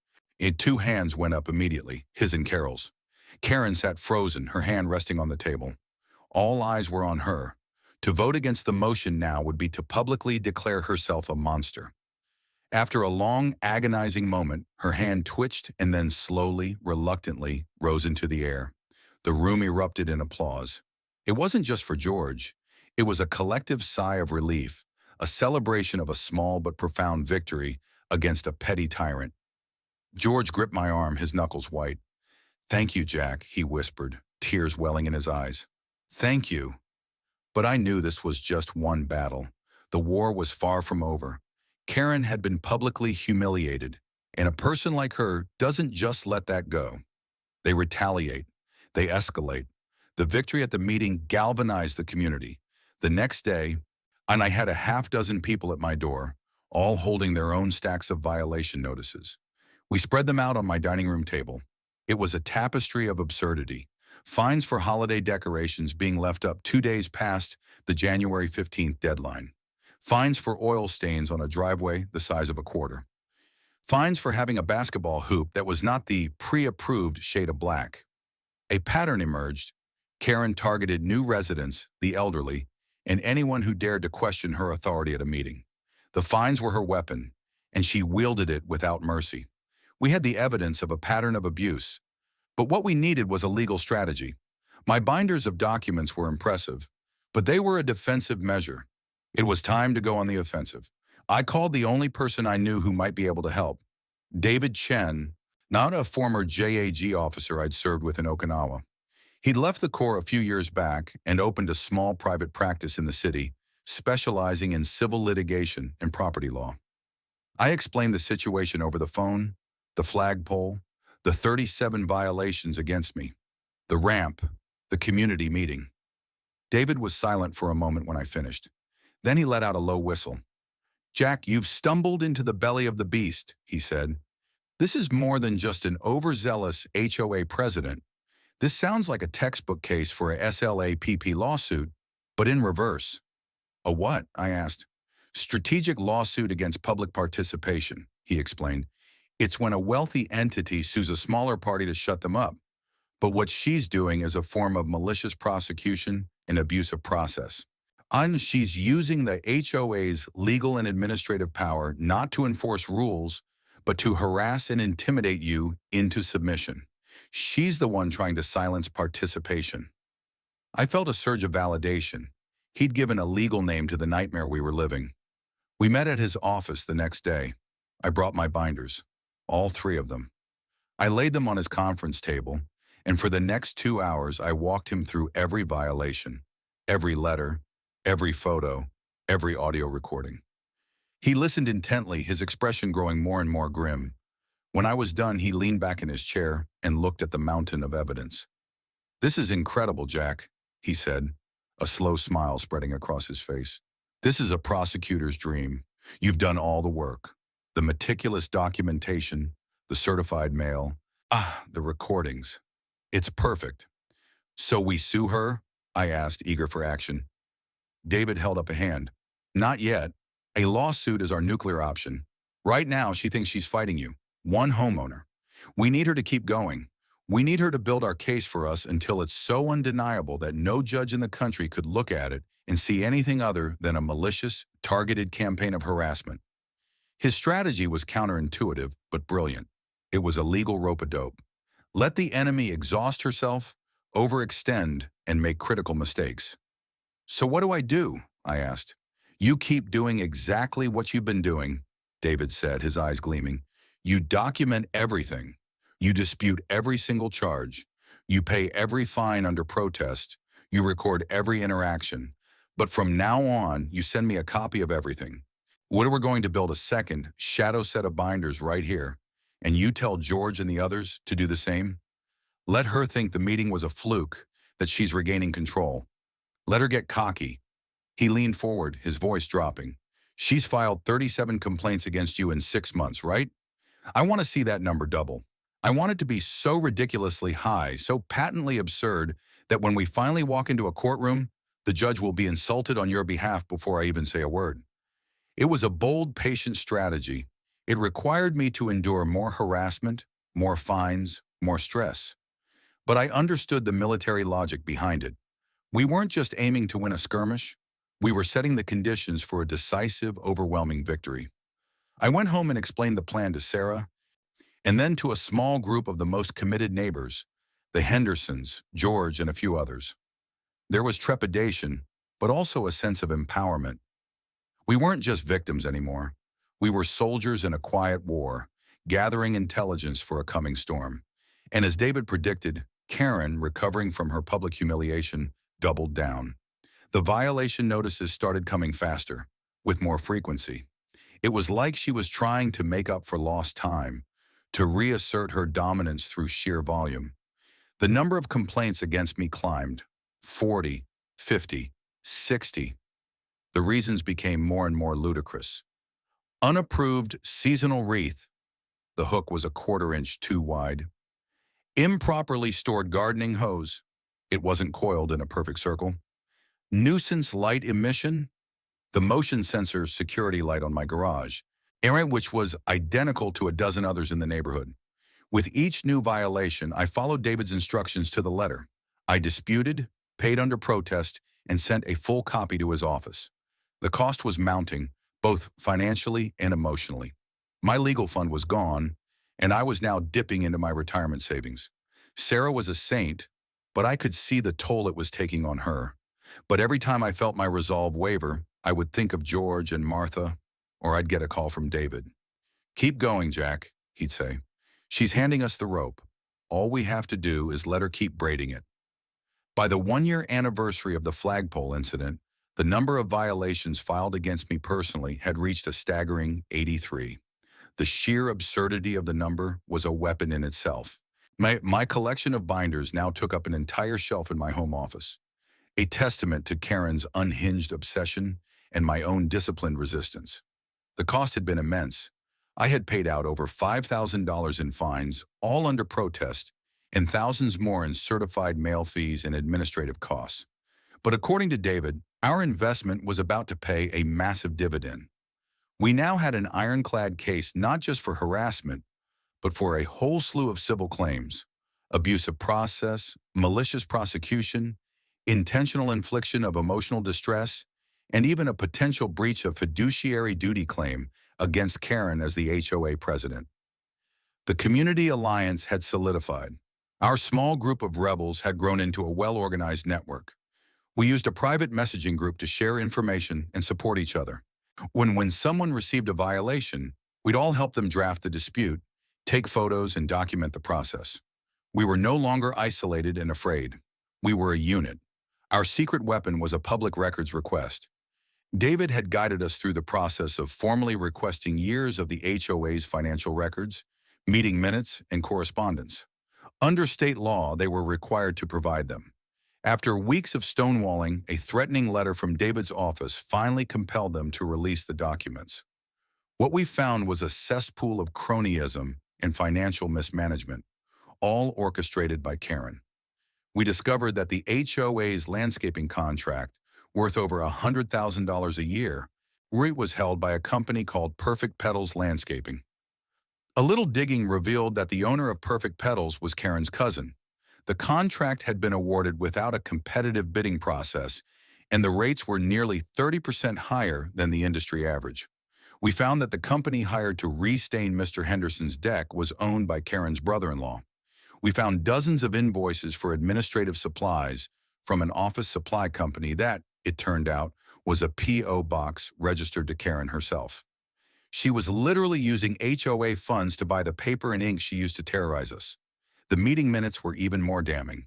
Two hands went up immediately, his and Carol's. Karen sat frozen, her hand resting on the table. All eyes were on her. To vote against the motion now would be to publicly declare herself a monster. After a long, agonizing moment, her hand twitched and then slowly, reluctantly, rose into the air. The room erupted in applause. It wasn't just for George. It was a collective sigh of relief, a celebration of a small but profound victory against a petty tyrant. George gripped my arm, his knuckles white. "Thank you, Jack," he whispered, tears welling in his eyes. "Thank you." But I knew this was just one battle. The war was far from over. Karen had been publicly humiliated, and a person like her doesn't just let that go. They retaliate. They escalate. The victory at the meeting galvanized the community. The next day, and I had a half-dozen people at my door, all holding their own stacks of violation notices. We spread them out on my dining room table. It was a tapestry of absurdity. Fines for holiday decorations being left up 2 days past the January 15th deadline. Fines for oil stains on a driveway the size of a quarter. Fines for having a basketball hoop that was not the pre-approved shade of black. A pattern emerged. Karen targeted new residents, the elderly, and anyone who dared to question her authority at a meeting. The fines were her weapon, and she wielded it without mercy. We had the evidence of a pattern of abuse, but what we needed was a legal strategy. My binders of documents were impressive, but they were a defensive measure. It was time to go on the offensive. I called the only person I knew who might be able to help. David Chen, not a former JAG officer I'd served with in Okinawa. He'd left the Corps a few years back and opened a small private practice in the city, specializing in civil litigation and property law. I explained the situation over the phone, the flagpole, the 37 violations against me, the ramp, the community meeting. David was silent for a moment when I finished. Then he let out a low whistle. "Jack, you've stumbled into the belly of the beast," he said. "This is more than just an overzealous HOA president. This sounds like a textbook case for a SLAPP lawsuit, but in reverse." "A what?" I asked. "Strategic lawsuit against public participation," he explained. "It's when a wealthy entity sues a smaller party to shut them up. But what she's doing is a form of malicious prosecution and abuse of process. And she's using the HOA's legal and administrative power not to enforce rules, but to harass and intimidate you into submission. She's the one trying to silence participation." I felt a surge of validation. He'd given a legal name to the nightmare we were living. We met at his office the next day. I brought my binders, all 3 of them. I laid them on his conference table, and for the next 2 hours I walked him through every violation, every letter, every photo, every audio recording. He listened intently, his expression growing more and more grim. When I was done, he leaned back in his chair and looked at the mountain of evidence. "This is incredible, Jack," he said, a slow smile spreading across his face. "This is a prosecutor's dream. You've done all the work. The meticulous documentation, the certified mail, the recordings. It's perfect." "So we sue her?" I asked, eager for action. David held up a hand. "Not yet. A lawsuit is our nuclear option. Right now, she thinks she's fighting you. One homeowner. We need her to keep going. We need her to build our case for us until it's so undeniable that no judge in the country could look at it and see anything other than a malicious, targeted campaign of harassment." His strategy was counterintuitive, but brilliant. It was a legal rope-a-dope. Let the enemy exhaust herself, overextend, and make critical mistakes. "So what do I do?" I asked. "You keep doing exactly what you've been doing," David said, his eyes gleaming. "You document everything. You dispute every single charge. You pay every fine under protest. You record every interaction. But from now on, you send me a copy of everything. We're going to build a second, shadow set of binders right here, and you tell George and the others to do the same. Let her think the meeting was a fluke, that she's regaining control. Let her get cocky." He leaned forward, his voice dropping. "She's filed 37 complaints against you in 6 months, right? I want to see that number double. I want it to be so ridiculously high, so patently absurd, that when we finally walk into a courtroom, the judge will be insulted on your behalf before I even say a word." It was a bold, patient strategy. It required me to endure more harassment, more fines, more stress. But I understood the military logic behind it. We weren't just aiming to win a skirmish. We were setting the conditions for a decisive, overwhelming victory. I went home and explained the plan to Sarah, and then to a small group of the most committed neighbors, the Hendersons, George, and a few others. There was trepidation, but also a sense of empowerment. We weren't just victims anymore. We were soldiers in a quiet war, gathering intelligence for a coming storm. And as David predicted, Karen, recovering from her public humiliation, doubled down. The violation notices started coming faster, with more frequency. It was like she was trying to make up for lost time, to reassert her dominance through sheer volume. The number of complaints against me climbed, 40, 50, 60. The reasons became more and more ludicrous. Unapproved seasonal wreath. The hook was a 1/4 inch too wide. Improperly stored gardening hose. It wasn't coiled in a perfect circle. Nuisance light emission. The motion sensor security light on my garage, which was identical to a dozen others in the neighborhood. With each new violation, I followed David's instructions to the letter. I disputed, paid under protest, and sent a full copy to his office. The cost was mounting, both financially and emotionally. My legal fund was gone, and I was now dipping into my retirement savings. Sarah was a saint, but I could see the toll it was taking on her. But every time I felt my resolve waver, I would think of George and Martha, or I'd get a call from David. "Keep going, Jack," he'd say. "She's handing us the rope. All we have to do is let her keep braiding it." By the 1-year anniversary of the flagpole incident, The number of violations filed against me personally had reached a staggering 83. The sheer absurdity of the number was a weapon in itself. My collection of binders now took up an entire shelf in my home office, a testament to Karen's unhinged obsession and my own disciplined resistance. The cost had been immense. I had paid out over $5,000 in fines, all under protest, and thousands more in certified mail fees and administrative costs. But according to David, our investment was about to pay a massive dividend. We now had an ironclad case not just for harassment, but for a whole slew of civil claims: abuse of process, malicious prosecution, intentional infliction of emotional distress, and even a potential breach of fiduciary duty claim against Karen as the HOA president. The community alliance had solidified. Our small group of rebels had grown into a well-organized network. We used a private messaging group to share information and support each other. When someone received a violation, we'd all help them draft the dispute, take photos, and document the process. We were no longer isolated and afraid. We were a unit. Our secret weapon was a public records request. David had guided us through the process of formally requesting years of the HOA's financial records, meeting minutes, and correspondence. Under state law, they were required to provide them. After weeks of stonewalling, a threatening letter from David's office finally compelled them to release the documents. What we found was a cesspool of cronyism and financial mismanagement, all orchestrated by Karen. We discovered that the HOA's landscaping contract, worth over $100,000 a year, was held by a company called Perfect Petals Landscaping. A little digging revealed that the owner of Perfect Petals was Karen's cousin. The contract had been awarded without a competitive bidding process, and the rates were nearly 30% higher than the industry average. We found that the company hired to restain Mr. Henderson's deck was owned by Karen's brother-in-law. We found dozens of invoices for administrative supplies from an office supply company that, it turned out, was a P.O. box registered to Karen herself. She was literally using HOA funds to buy the paper and ink she used to terrorize us. The meeting minutes were even more damning.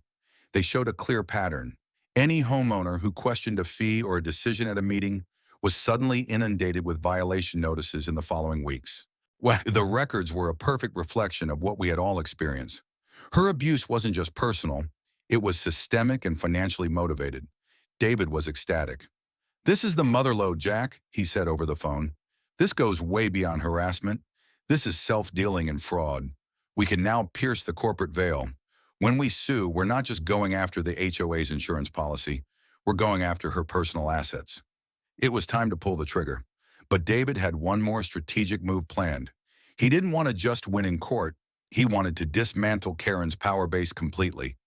They showed a clear pattern. Any homeowner who questioned a fee or a decision at a meeting was suddenly inundated with violation notices in the following weeks. Well, the records were a perfect reflection of what we had all experienced. Her abuse wasn't just personal, it was systemic and financially motivated. David was ecstatic. "This is the motherlode, Jack," he said over the phone. "This goes way beyond harassment. This is self-dealing and fraud. We can now pierce the corporate veil. When we sue, we're not just going after the HOA's insurance policy, we're going after her personal assets." It was time to pull the trigger. But David had one more strategic move planned. He didn't want to just win in court. He wanted to dismantle Karen's power base completely.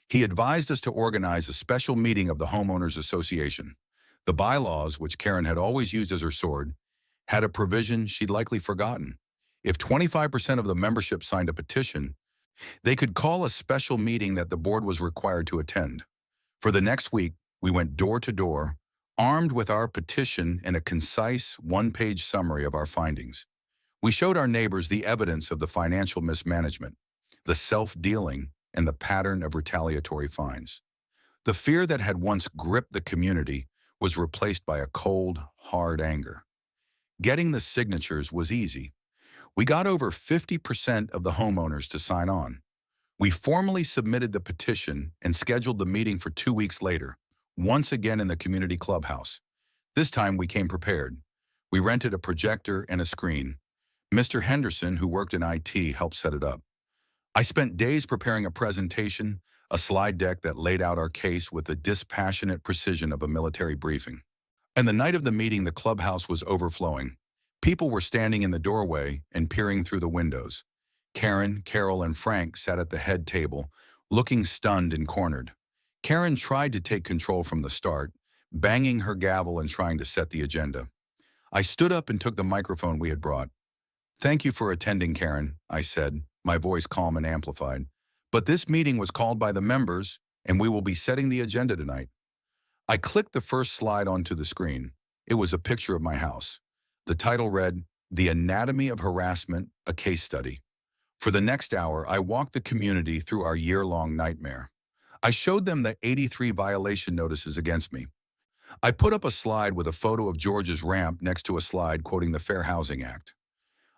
He advised us to organize a special meeting of the Homeowners Association. The bylaws, which Karen had always used as her sword, had a provision she'd likely forgotten. If 25% of the membership signed a petition, they could call a special meeting that the board was required to attend. For the next week, we went door to door, armed with our petition and a concise one-page summary of our findings. We showed our neighbors the evidence of the financial mismanagement, the self-dealing, and the pattern of retaliatory fines. The fear that had once gripped the community was replaced by a cold, hard anger. Getting the signatures was easy. We got over 50% of the homeowners to sign on. We formally submitted the petition and scheduled the meeting for 2 weeks later, once again in the community clubhouse. This time we came prepared. We rented a projector and a screen. Mr. Henderson, who worked in IT, helped set it up. I spent days preparing a presentation, a slide deck that laid out our case with the dispassionate precision of a military briefing. And the night of the meeting, the clubhouse was overflowing. People were standing in the doorway and peering through the windows. Karen, Carol, and Frank sat at the head table, looking stunned and cornered. Karen tried to take control from the start, banging her gavel and trying to set the agenda. I stood up and took the microphone we had brought. "Thank you for attending, Karen," I said, my voice calm and amplified. "But this meeting was called by the members, and we will be setting the agenda tonight." I clicked the first slide onto the screen. It was a picture of my house. The title read, "The Anatomy of Harassment, a Case Study." For the next hour, I walked the community through our year-long nightmare. I showed them the 83 violation notices against me. I put up a slide with a photo of George's ramp next to a slide quoting the Fair Housing Act.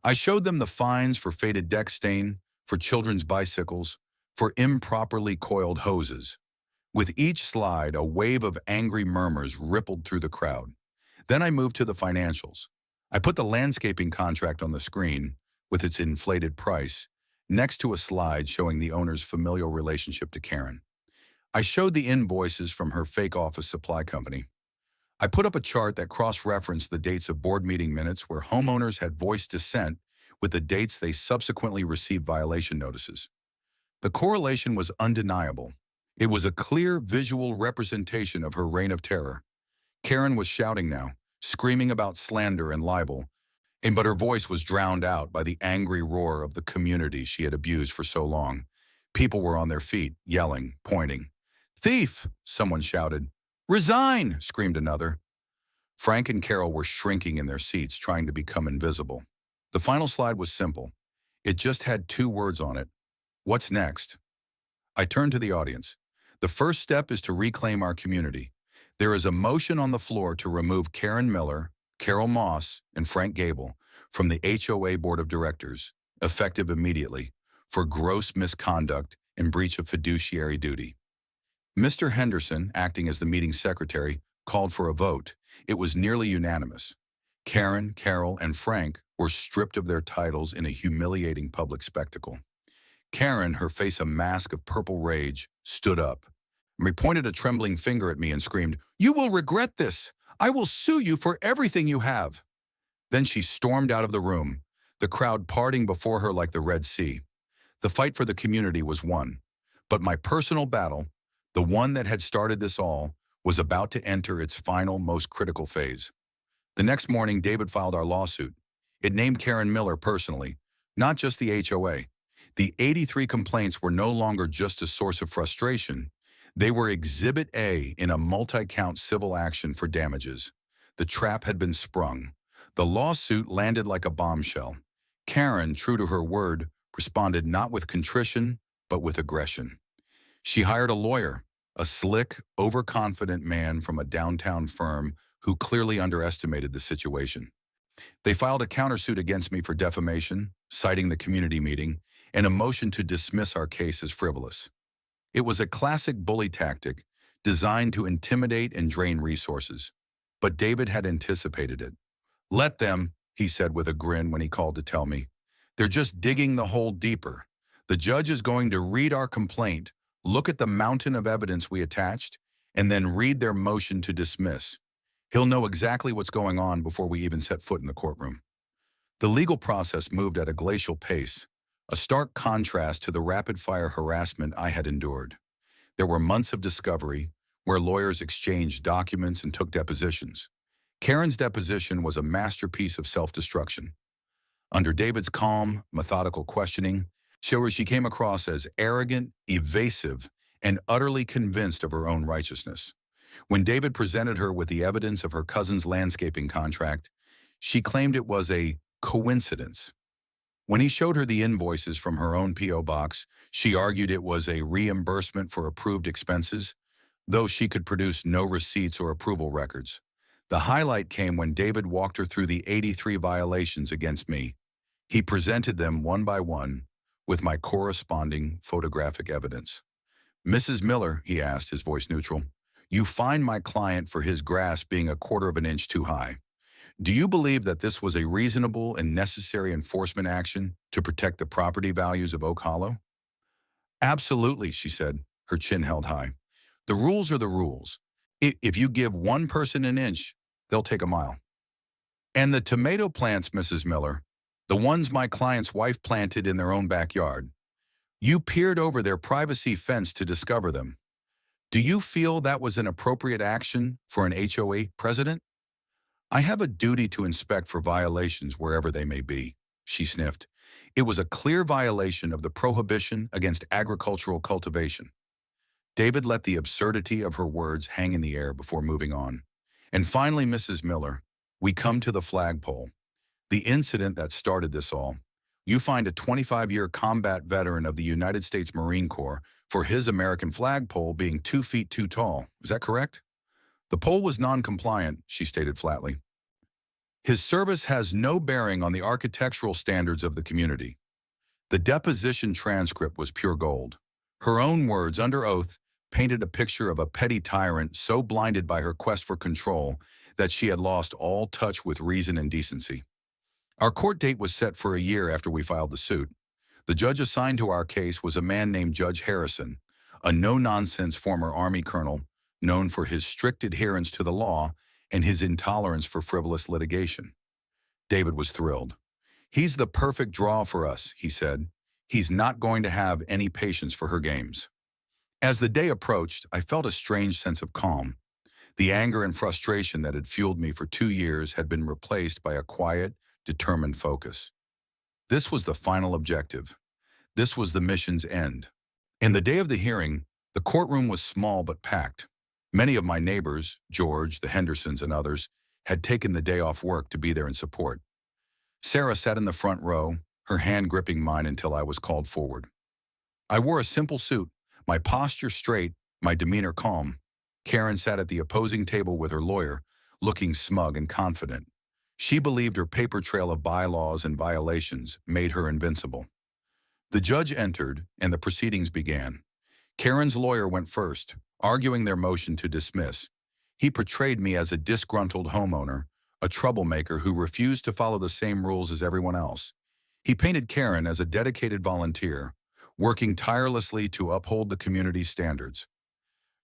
I showed them the fines for faded deck stain, for children's bicycles, for improperly coiled hoses. With each slide, a wave of angry murmurs rippled through the crowd. Then I moved to the financials. I put the landscaping contract on the screen, with its inflated price, next to a slide showing the owner's familial relationship to Karen. I showed the invoices from her fake office supply company. I put up a chart that cross-referenced the dates of board meeting minutes where homeowners had voiced dissent with the dates they subsequently received violation notices. The correlation was undeniable. It was a clear visual representation of her reign of terror. Karen was shouting now, screaming about slander and libel, but her voice was drowned out by the angry roar of the community she had abused for so long. People were on their feet, yelling, pointing. "Thief!" someone shouted. "Resign!" screamed another. Frank and Carol were shrinking in their seats, trying to become invisible. The final slide was simple. It just had two words on it. What's next? I turned to the audience. The first step is to reclaim our community. There is a motion on the floor to remove Karen Miller, Carol Moss, and Frank Gable from the HOA Board of Directors, effective immediately, for gross misconduct and breach of fiduciary duty. Mr. Henderson, acting as the meeting secretary, called for a vote. It was nearly unanimous. Karen, Carol, and Frank were stripped of their titles in a humiliating public spectacle. Karen, her face a mask of purple rage, stood up. She pointed a trembling finger at me and screamed, "You will regret this! I will sue you for everything you have!" Then she stormed out of the room, the crowd parting before her like the Red Sea. The fight for the community was won. But my personal battle, the one that had started this all, was about to enter its final, most critical phase. The next morning, David filed our lawsuit. It named Karen Miller personally, not just the HOA. The 83 complaints were no longer just a source of frustration. They were Exhibit A in a multi-count civil action for damages. The trap had been sprung. The lawsuit landed like a bombshell. Karen, true to her word, responded not with contrition, but with aggression. She hired a lawyer, a slick, overconfident man from a downtown firm who clearly underestimated the situation. They filed a countersuit against me for defamation, citing the community meeting, and a motion to dismiss our case as frivolous. It was a classic bully tactic designed to intimidate and drain resources. But David had anticipated it. "Let them," he said with a grin when he called to tell me. "They're just digging the hole deeper. The judge is going to read our complaint, look at the mountain of evidence we attached, and then read their motion to dismiss. He'll know exactly what's going on before we even set foot in the courtroom." The legal process moved at a glacial pace, a stark contrast to the rapid-fire harassment I had endured. There were months of discovery, where lawyers exchanged documents and took depositions. Karen's deposition was a masterpiece of self-destruction. Under David's calm, methodical questioning, she came across as arrogant, evasive, and utterly convinced of her own righteousness. When David presented her with the evidence of her cousin's landscaping contract, she claimed it was a coincidence. When he showed her the invoices from her own P.O. box, she argued it was a reimbursement for approved expenses, though she could produce no receipts or approval records. The highlight came when David walked her through the 83 violations against me. He presented them one by one, with my corresponding photographic evidence. "Mrs. Miller," he asked, his voice neutral, "you fined my client for his grass being a quarter of an inch too high. Do you believe that this was a reasonable and necessary enforcement action to protect the property values of Oak Hollow?" "Absolutely," she said, her chin held high. "The rules are the rules. If you give one person an inch, they'll take a mile. And the tomato plants, Mrs. Miller, the ones my client's wife planted in their own backyard, you peered over their privacy fence to discover them. Do you feel that was an appropriate action for an HOA president?" "I have a duty to inspect for violations wherever they may be," she sniffed. "It was a clear violation of the prohibition against agricultural cultivation." David let the absurdity of her words hang in the air before moving on. "And finally, Mrs. Miller, we come to the flagpole. The incident that started this all. You fined a 25-year combat veteran of the United States Marine Corps for his American flagpole being 2 feet too tall. Is that correct?" The pole was non-compliant, she stated flatly. His service has no bearing on the architectural standards of the community. The deposition transcript was pure gold. Her own words, under oath, painted a picture of a petty tyrant so blinded by her quest for control that she had lost all touch with reason and decency. Our court date was set for a year after we filed the suit. The judge assigned to our case was a man named Judge Harrison, a no-nonsense former Army colonel known for his strict adherence to the law and his intolerance for frivolous litigation. David was thrilled. "He's the perfect draw for us," he said. "He's not going to have any patience for her games." As the day approached, I felt a strange sense of calm. The anger and frustration that had fueled me for 2 years had been replaced by a quiet, determined focus. This was the final objective. This was the mission's end. In the day of the hearing, the courtroom was small but packed. Many of my neighbors, George, the Hendersons, and others, had taken the day off work to be there in support. Sarah sat in the front row, her hand gripping mine until I was called forward. I wore a simple suit, my posture straight, my demeanor calm. Karen sat at the opposing table with her lawyer, looking smug and confident. She believed her paper trail of bylaws and violations made her invincible. The judge entered, and the proceedings began. Karen's lawyer went first, arguing their motion to dismiss. He portrayed me as a disgruntled homeowner, a troublemaker who refused to follow the same rules as everyone else. He painted Karen as a dedicated volunteer, working tirelessly to uphold the community's standards.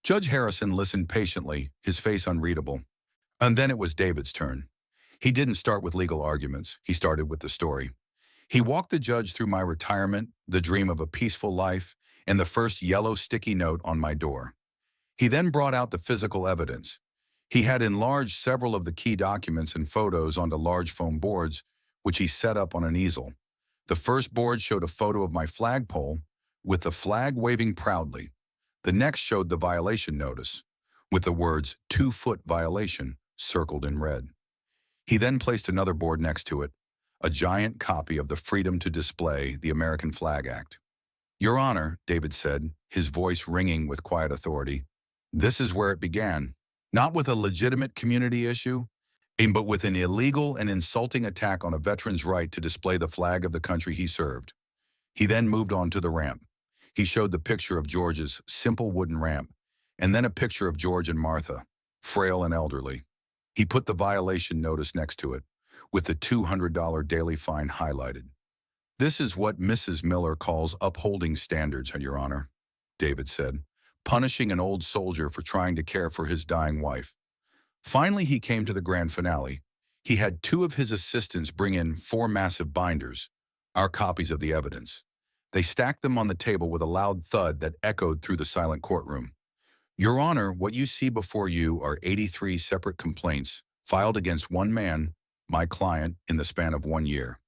Judge Harrison listened patiently, his face unreadable. And then it was David's turn. He didn't start with legal arguments. He started with the story. He walked the judge through my retirement, the dream of a peaceful life, and the first yellow sticky note on my door. He then brought out the physical evidence. He had enlarged several of the key documents and photos onto large foam boards, which he set up on an easel. The first board showed a photo of my flagpole, with the flag waving proudly. The next showed the violation notice, with the words 2-foot violation circled in red. He then placed another board next to it, a giant copy of the Freedom to Display the American Flag Act. "Your Honor," David said, his voice ringing with quiet authority, "this is where it began. Not with a legitimate community issue, but with an illegal and insulting attack on a veteran's right to display the flag of the country he served." He then moved on to the ramp. He showed the picture of George's simple wooden ramp, and then a picture of George and Martha, frail and elderly. He put the violation notice next to it, with the $200 daily fine highlighted. "This is what Mrs. Miller calls upholding standards, Your Honor," David said, punishing an old soldier for trying to care for his dying wife. Finally, he came to the grand finale. He had 2 of his assistants bring in 4 massive binders, our copies of the evidence. They stacked them on the table with a loud thud that echoed through the silent courtroom. "Your Honor, what you see before you are 83 separate complaints filed against one man, my client, in the span of 1 year.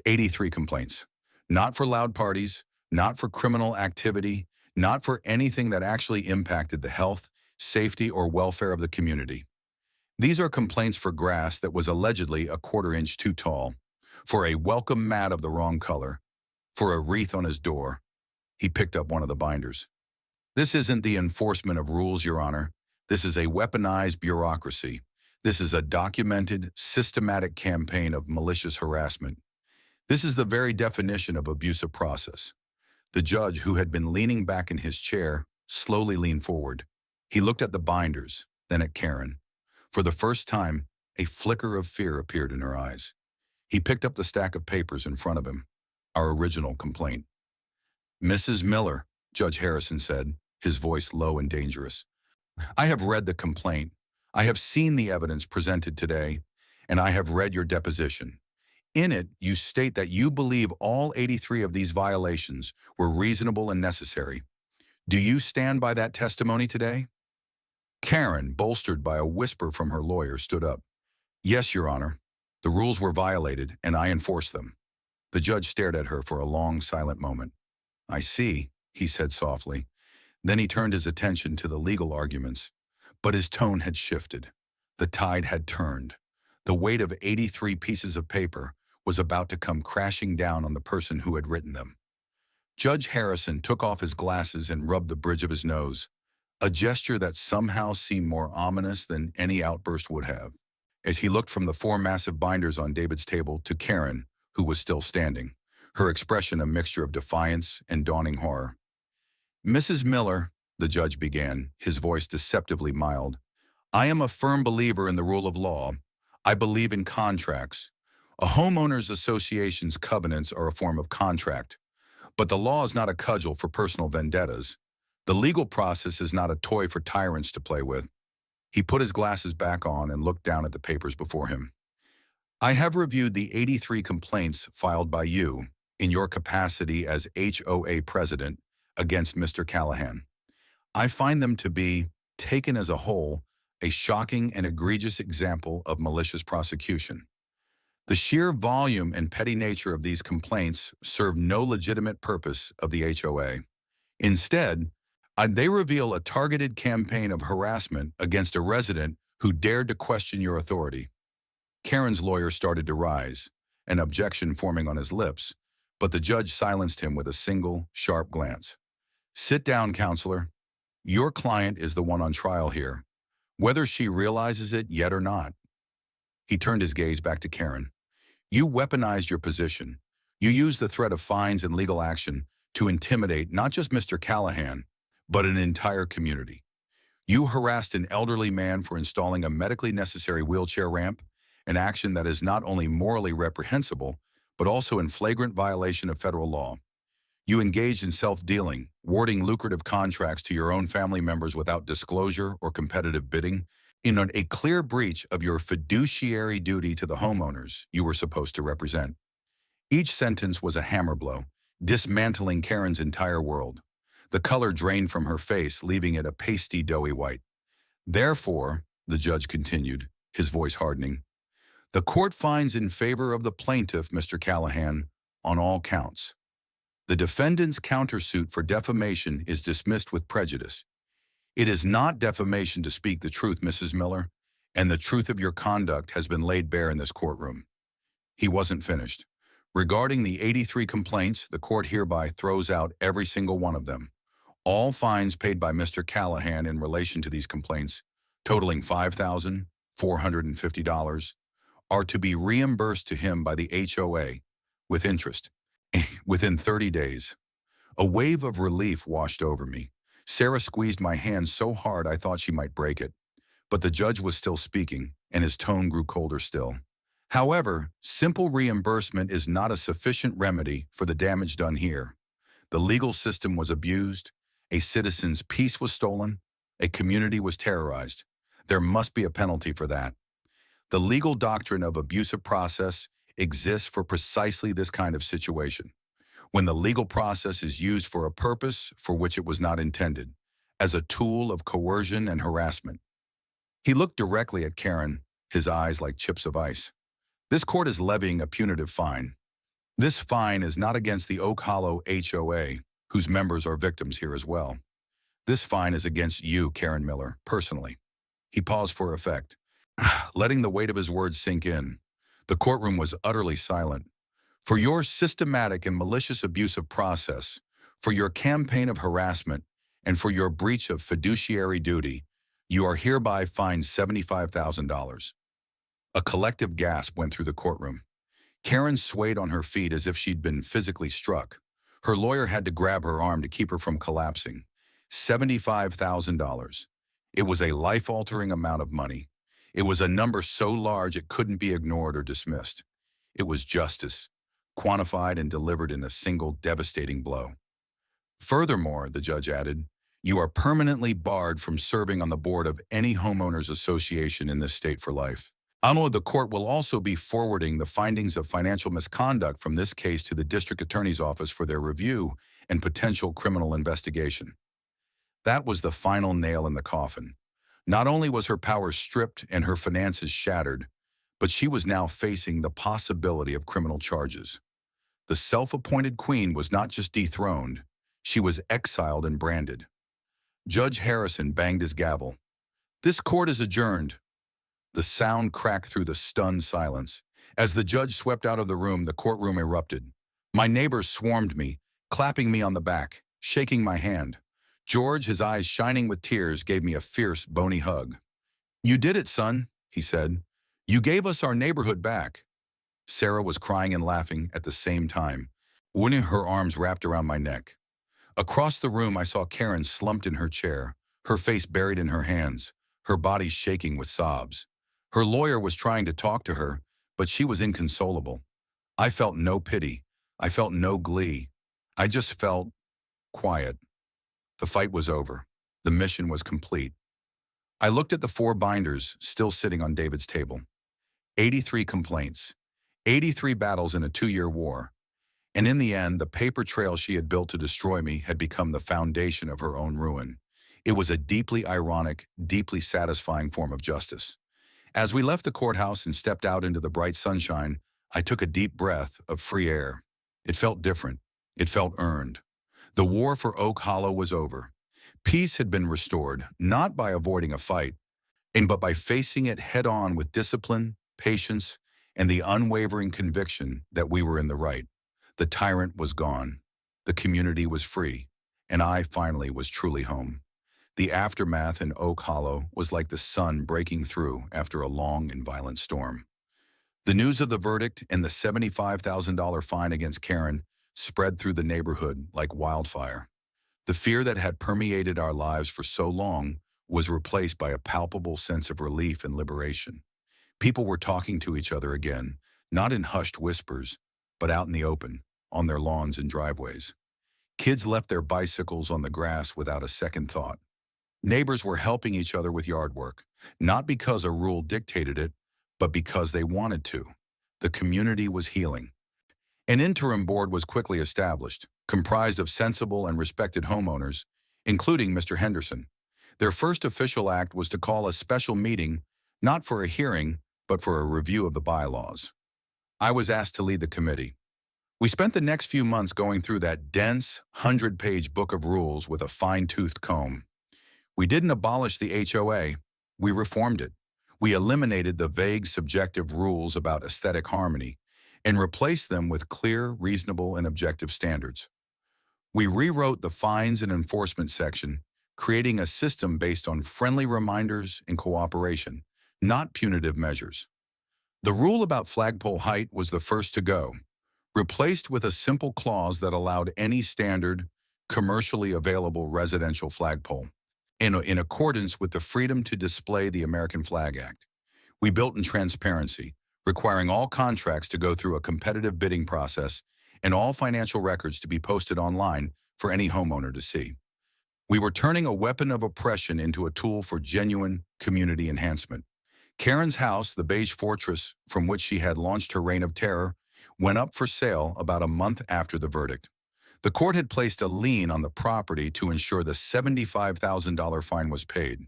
83 complaints. Not for loud parties, not for criminal activity, not for anything that actually impacted the health, safety, or welfare of the community. These are complaints for grass that was allegedly a 1/4 inch too tall, for a welcome mat of the wrong color, for a wreath on his door." He picked up one of the binders. "This isn't the enforcement of rules, Your Honor. This is a weaponized bureaucracy. This is a documented, systematic campaign of malicious harassment. This is the very definition of abusive process." The judge, who had been leaning back in his chair, slowly leaned forward. He looked at the binders, then at Karen. For the first time, a flicker of fear appeared in her eyes. He picked up the stack of papers in front of him, our original complaint. "Mrs. Miller," Judge Harrison said, his voice low and dangerous, "I have read the complaint. I have seen the evidence presented today, and I have read your deposition. In it, you state that you believe all 83 of these violations were reasonable and necessary. Do you stand by that testimony today?" Karen, bolstered by a whisper from her lawyer, stood up. "Yes, Your Honor. The rules were violated, and I enforced them." The judge stared at her for a long, silent moment. "I see," he said softly. Then he turned his attention to the legal arguments. But his tone had shifted. The tide had turned. The weight of 83 pieces of paper was about to come crashing down on the person who had written them. Judge Harrison took off his glasses and rubbed the bridge of his nose. a gesture that somehow seemed more ominous than any outburst would have, as he looked from the four massive binders on David's table to Karen, who was still standing, her expression a mixture of defiance and dawning horror. "Mrs. Miller," the judge began, his voice deceptively mild, "I am a firm believer in the rule of law. I believe in contracts. A homeowners association's covenants are a form of contract. But the law is not a cudgel for personal vendettas. The legal process is not a toy for tyrants to play with." He put his glasses back on and looked down at the papers before him. "I have reviewed the 83 complaints filed by you, in your capacity as HOA president, against Mr. Callahan. I find them to be, taken as a whole, a shocking and egregious example of malicious prosecution. The sheer volume and petty nature of these complaints serve no legitimate purpose of the HOA. Instead, they reveal a targeted campaign of harassment against a resident who dared to question your authority." Karen's lawyer started to rise, an objection forming on his lips, but the judge silenced him with a single, sharp glance. "Sit down, counselor. Your client is the one on trial here, whether she realizes it yet or not." He turned his gaze back to Karen. "You weaponized your position. You used the threat of fines and legal action to intimidate not just Mr. Callahan, but an entire community. You harassed an elderly man for installing a medically necessary wheelchair ramp, an action that is not only morally reprehensible, but also in flagrant violation of federal law. You engaged in self-dealing, awarding lucrative contracts to your own family members without disclosure or competitive bidding, in a clear breach of your fiduciary duty to the homeowners you were supposed to represent." Each sentence was a hammer blow, dismantling Karen's entire world. The color drained from her face, leaving it a pasty, doughy white. "Therefore," the judge continued, his voice hardening, "the court finds in favor of the plaintiff, Mr. Callahan, on all counts. The defendant's countersuit for defamation is dismissed with prejudice. It is not defamation to speak the truth, Mrs. Miller, and the truth of your conduct has been laid bare in this courtroom." He wasn't finished. "Regarding the 83 complaints, the court hereby throws out every single one of them. All fines paid by Mr. Callahan in relation to these complaints, totaling $5,450, are to be reimbursed to him by the HOA, with interest, within 30 days. A wave of relief washed over me. Sarah squeezed my hand so hard I thought she might break it. But the judge was still speaking, and his tone grew colder still. "However, simple reimbursement is not a sufficient remedy for the damage done here. The legal system was abused, a citizen's peace was stolen, a community was terrorized. There must be a penalty for that. The legal doctrine of abusive process exists for precisely this kind of situation, when the legal process is used for a purpose for which it was not intended, as a tool of coercion and harassment." He looked directly at Karen, his eyes like chips of ice. "This court is levying a punitive fine. This fine is not against the Oak Hollow HOA, whose members are victims here as well. This fine is against you, Karen Miller, personally." He paused for effect, letting the weight of his words sink in. The courtroom was utterly silent. "For your systematic and malicious abusive process, for your campaign of harassment, and for your breach of fiduciary duty, you are hereby fined $75,000. A collective gasp went through the courtroom. Karen swayed on her feet as if she'd been physically struck. Her lawyer had to grab her arm to keep her from collapsing. $75,000. It was a life-altering amount of money. It was a number so large it couldn't be ignored or dismissed. It was justice, quantified and delivered in a single devastating blow. "Furthermore," the judge added, "you are permanently barred from serving on the board of any homeowners association in this state for life. The court will also be forwarding the findings of financial misconduct from this case to the district attorney's office for their review and potential criminal investigation." That was the final nail in the coffin. Not only was her power stripped and her finances shattered, but she was now facing the possibility of criminal charges. The self-appointed queen was not just dethroned, she was exiled and branded. Judge Harrison banged his gavel. "This court is adjourned." The sound cracked through the stunned silence. As the judge swept out of the room, the courtroom erupted. My neighbors swarmed me, clapping me on the back, shaking my hand. George, his eyes shining with tears, gave me a fierce, bony hug. "You did it, son," he said. "You gave us our neighborhood back." Sarah was crying and laughing at the same time, winning her arms wrapped around my neck. Across the room, I saw Karen slumped in her chair, her face buried in her hands, her body shaking with sobs. Her lawyer was trying to talk to her, but she was inconsolable. I felt no pity. I felt no glee. I just felt quiet. The fight was over. The mission was complete. I looked at the 4 binders still sitting on David's table. 83 complaints. 83 battles in a 2-year war. And in the end, the paper trail she had built to destroy me had become the foundation of her own ruin. It was a deeply ironic, deeply satisfying form of justice. As we left the courthouse and stepped out into the bright sunshine, I took a deep breath of free air. It felt different. It felt earned. The war for Oak Hollow was over. Peace had been restored, not by avoiding a fight, but by facing it head-on with discipline, patience, and the unwavering conviction that we were in the right. The tyrant was gone. The community was free. And I finally was truly home. The aftermath in Oak Hollow was like the sun breaking through after a long and violent storm. The news of the verdict and the $75,000 fine against Karen spread through the neighborhood like wildfire. The fear that had permeated our lives for so long was replaced by a palpable sense of relief and liberation. People were talking to each other again, not in hushed whispers, but out in the open, on their lawns and driveways. Kids left their bicycles on the grass without a second thought. Neighbors were helping each other with yard work, not because a rule dictated it, but because they wanted to. The community was healing. An interim board was quickly established, comprised of sensible and respected homeowners, including Mr. Henderson. Their first official act was to call a special meeting, not for a hearing, but for a review of the bylaws. I was asked to lead the committee. We spent the next few months going through that dense, 100-page book of rules with a fine-toothed comb. We didn't abolish the HOA, we reformed it. We eliminated the vague, subjective rules about aesthetic harmony and replaced them with clear, reasonable, and objective standards. We rewrote the fines and enforcement section, creating a system based on friendly reminders and cooperation, not punitive measures. The rule about flagpole height was the first to go, replaced with a simple clause that allowed any standard, commercially available residential flagpole, in accordance with the Freedom to Display the American Flag Act. We built in transparency, requiring all contracts to go through a competitive bidding process and all financial records to be posted online for any homeowner to see. We were turning a weapon of oppression into a tool for genuine community enhancement. Karen's house, the beige fortress from which she had launched her reign of terror, went up for sale about a month after the verdict. The court had placed a lien on the property to ensure the $75,000 fine was paid.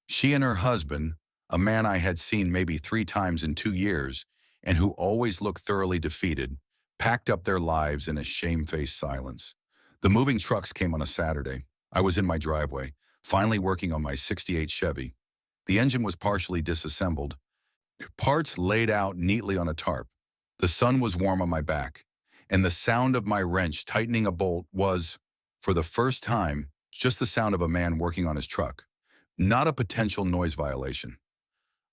She and her husband, a man I had seen maybe 3 times in 2 years and who always looked thoroughly defeated, packed up their lives in a shamefaced silence. The moving trucks came on a Saturday. I was in my driveway, finally working on my '68 Chevy. The engine was partially disassembled, parts laid out neatly on a tarp. The sun was warm on my back, and the sound of my wrench tightening a bolt was, for the first time, just the sound of a man working on his truck, not a potential noise violation.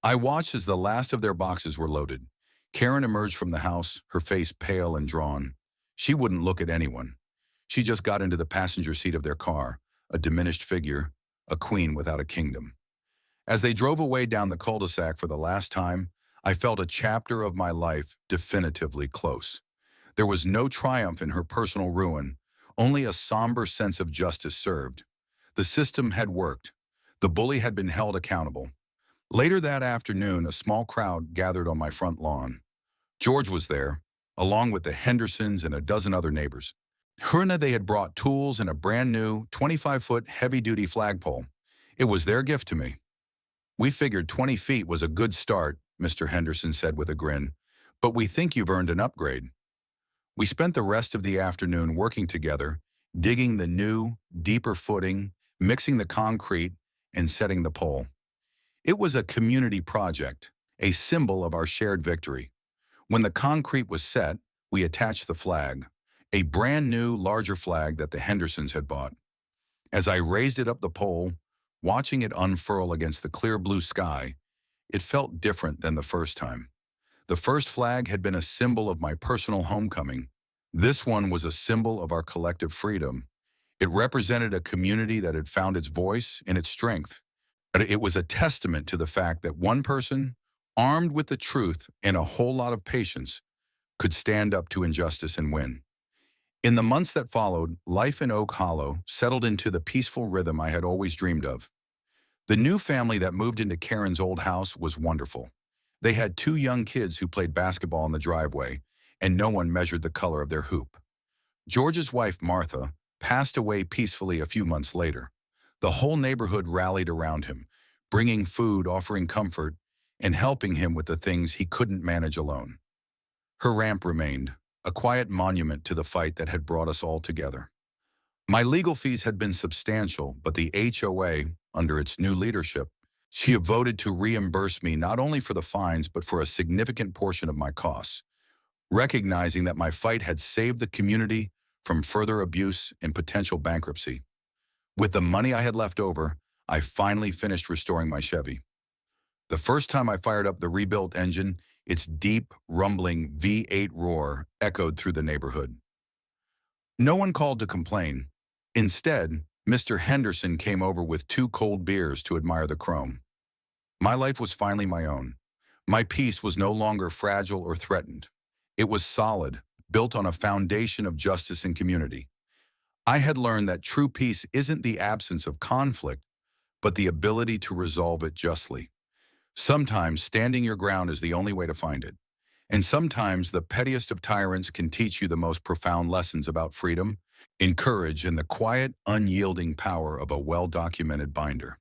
I watched as the last of their boxes were loaded. Karen emerged from the house, her face pale and drawn. She wouldn't look at anyone. She just got into the passenger seat of their car, a diminished figure, a queen without a kingdom. As they drove away down the cul-de-sac for the last time, I felt a chapter of my life definitively close. There was no triumph in her personal ruin, only a somber sense of justice served. The system had worked. The bully had been held accountable. Later that afternoon, a small crowd gathered on my front lawn. George was there, along with the Hendersons and a dozen other neighbors. They had brought tools and a brand new 25-foot heavy-duty flagpole. It was their gift to me. "We figured 20 feet was a good start," Mr. Henderson said with a grin, "but we think you've earned an upgrade." We spent the rest of the afternoon working together, digging the new, deeper footing, mixing the concrete, and setting the pole. It was a community project, a symbol of our shared victory. When the concrete was set, we attached the flag, a brand new, larger flag that the Hendersons had bought. As I raised it up the pole, watching it unfurl against the clear blue sky, it felt different than the first time. The first flag had been a symbol of my personal homecoming. This one was a symbol of our collective freedom. It represented a community that had found its voice and its strength. But it was a testament to the fact that one person, armed with the truth and a whole lot of patience, could stand up to injustice and win. In the months that followed, life in Oak Hollow settled into the peaceful rhythm I had always dreamed of. The new family that moved into Karen's old house was wonderful. They had two young kids who played basketball in the driveway, and no one measured the color of their hoop. George's wife, Martha, passed away peacefully a few months later. The whole neighborhood rallied around him, bringing food, offering comfort, and helping him with the things he couldn't manage alone. Her ramp remained, a quiet monument to the fight that had brought us all together. My legal fees had been substantial, but the HOA, under its new leadership, she voted to reimburse me not only for the fines but for a significant portion of my costs, recognizing that my fight had saved the community from further abuse and potential bankruptcy. With the money I had left over, I finally finished restoring my Chevy. The first time I fired up the rebuilt engine, its deep, rumbling V8 roar echoed through the neighborhood. No one called to complain. Instead, Mr. Henderson came over with 2 cold beers to admire the chrome. My life was finally my own. My peace was no longer fragile or threatened. It was solid, built on a foundation of justice and community. I had learned that true peace isn't the absence of conflict, but the ability to resolve it justly. Sometimes standing your ground is the only way to find it. And sometimes the pettiest of tyrants can teach you the most profound lessons about freedom, courage, and the quiet, unyielding power of a well-documented binder.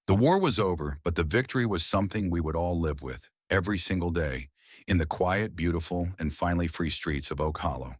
The war was over, but the victory was something we would all live with every single day in the quiet, beautiful, and finally free streets of Oak Hollow.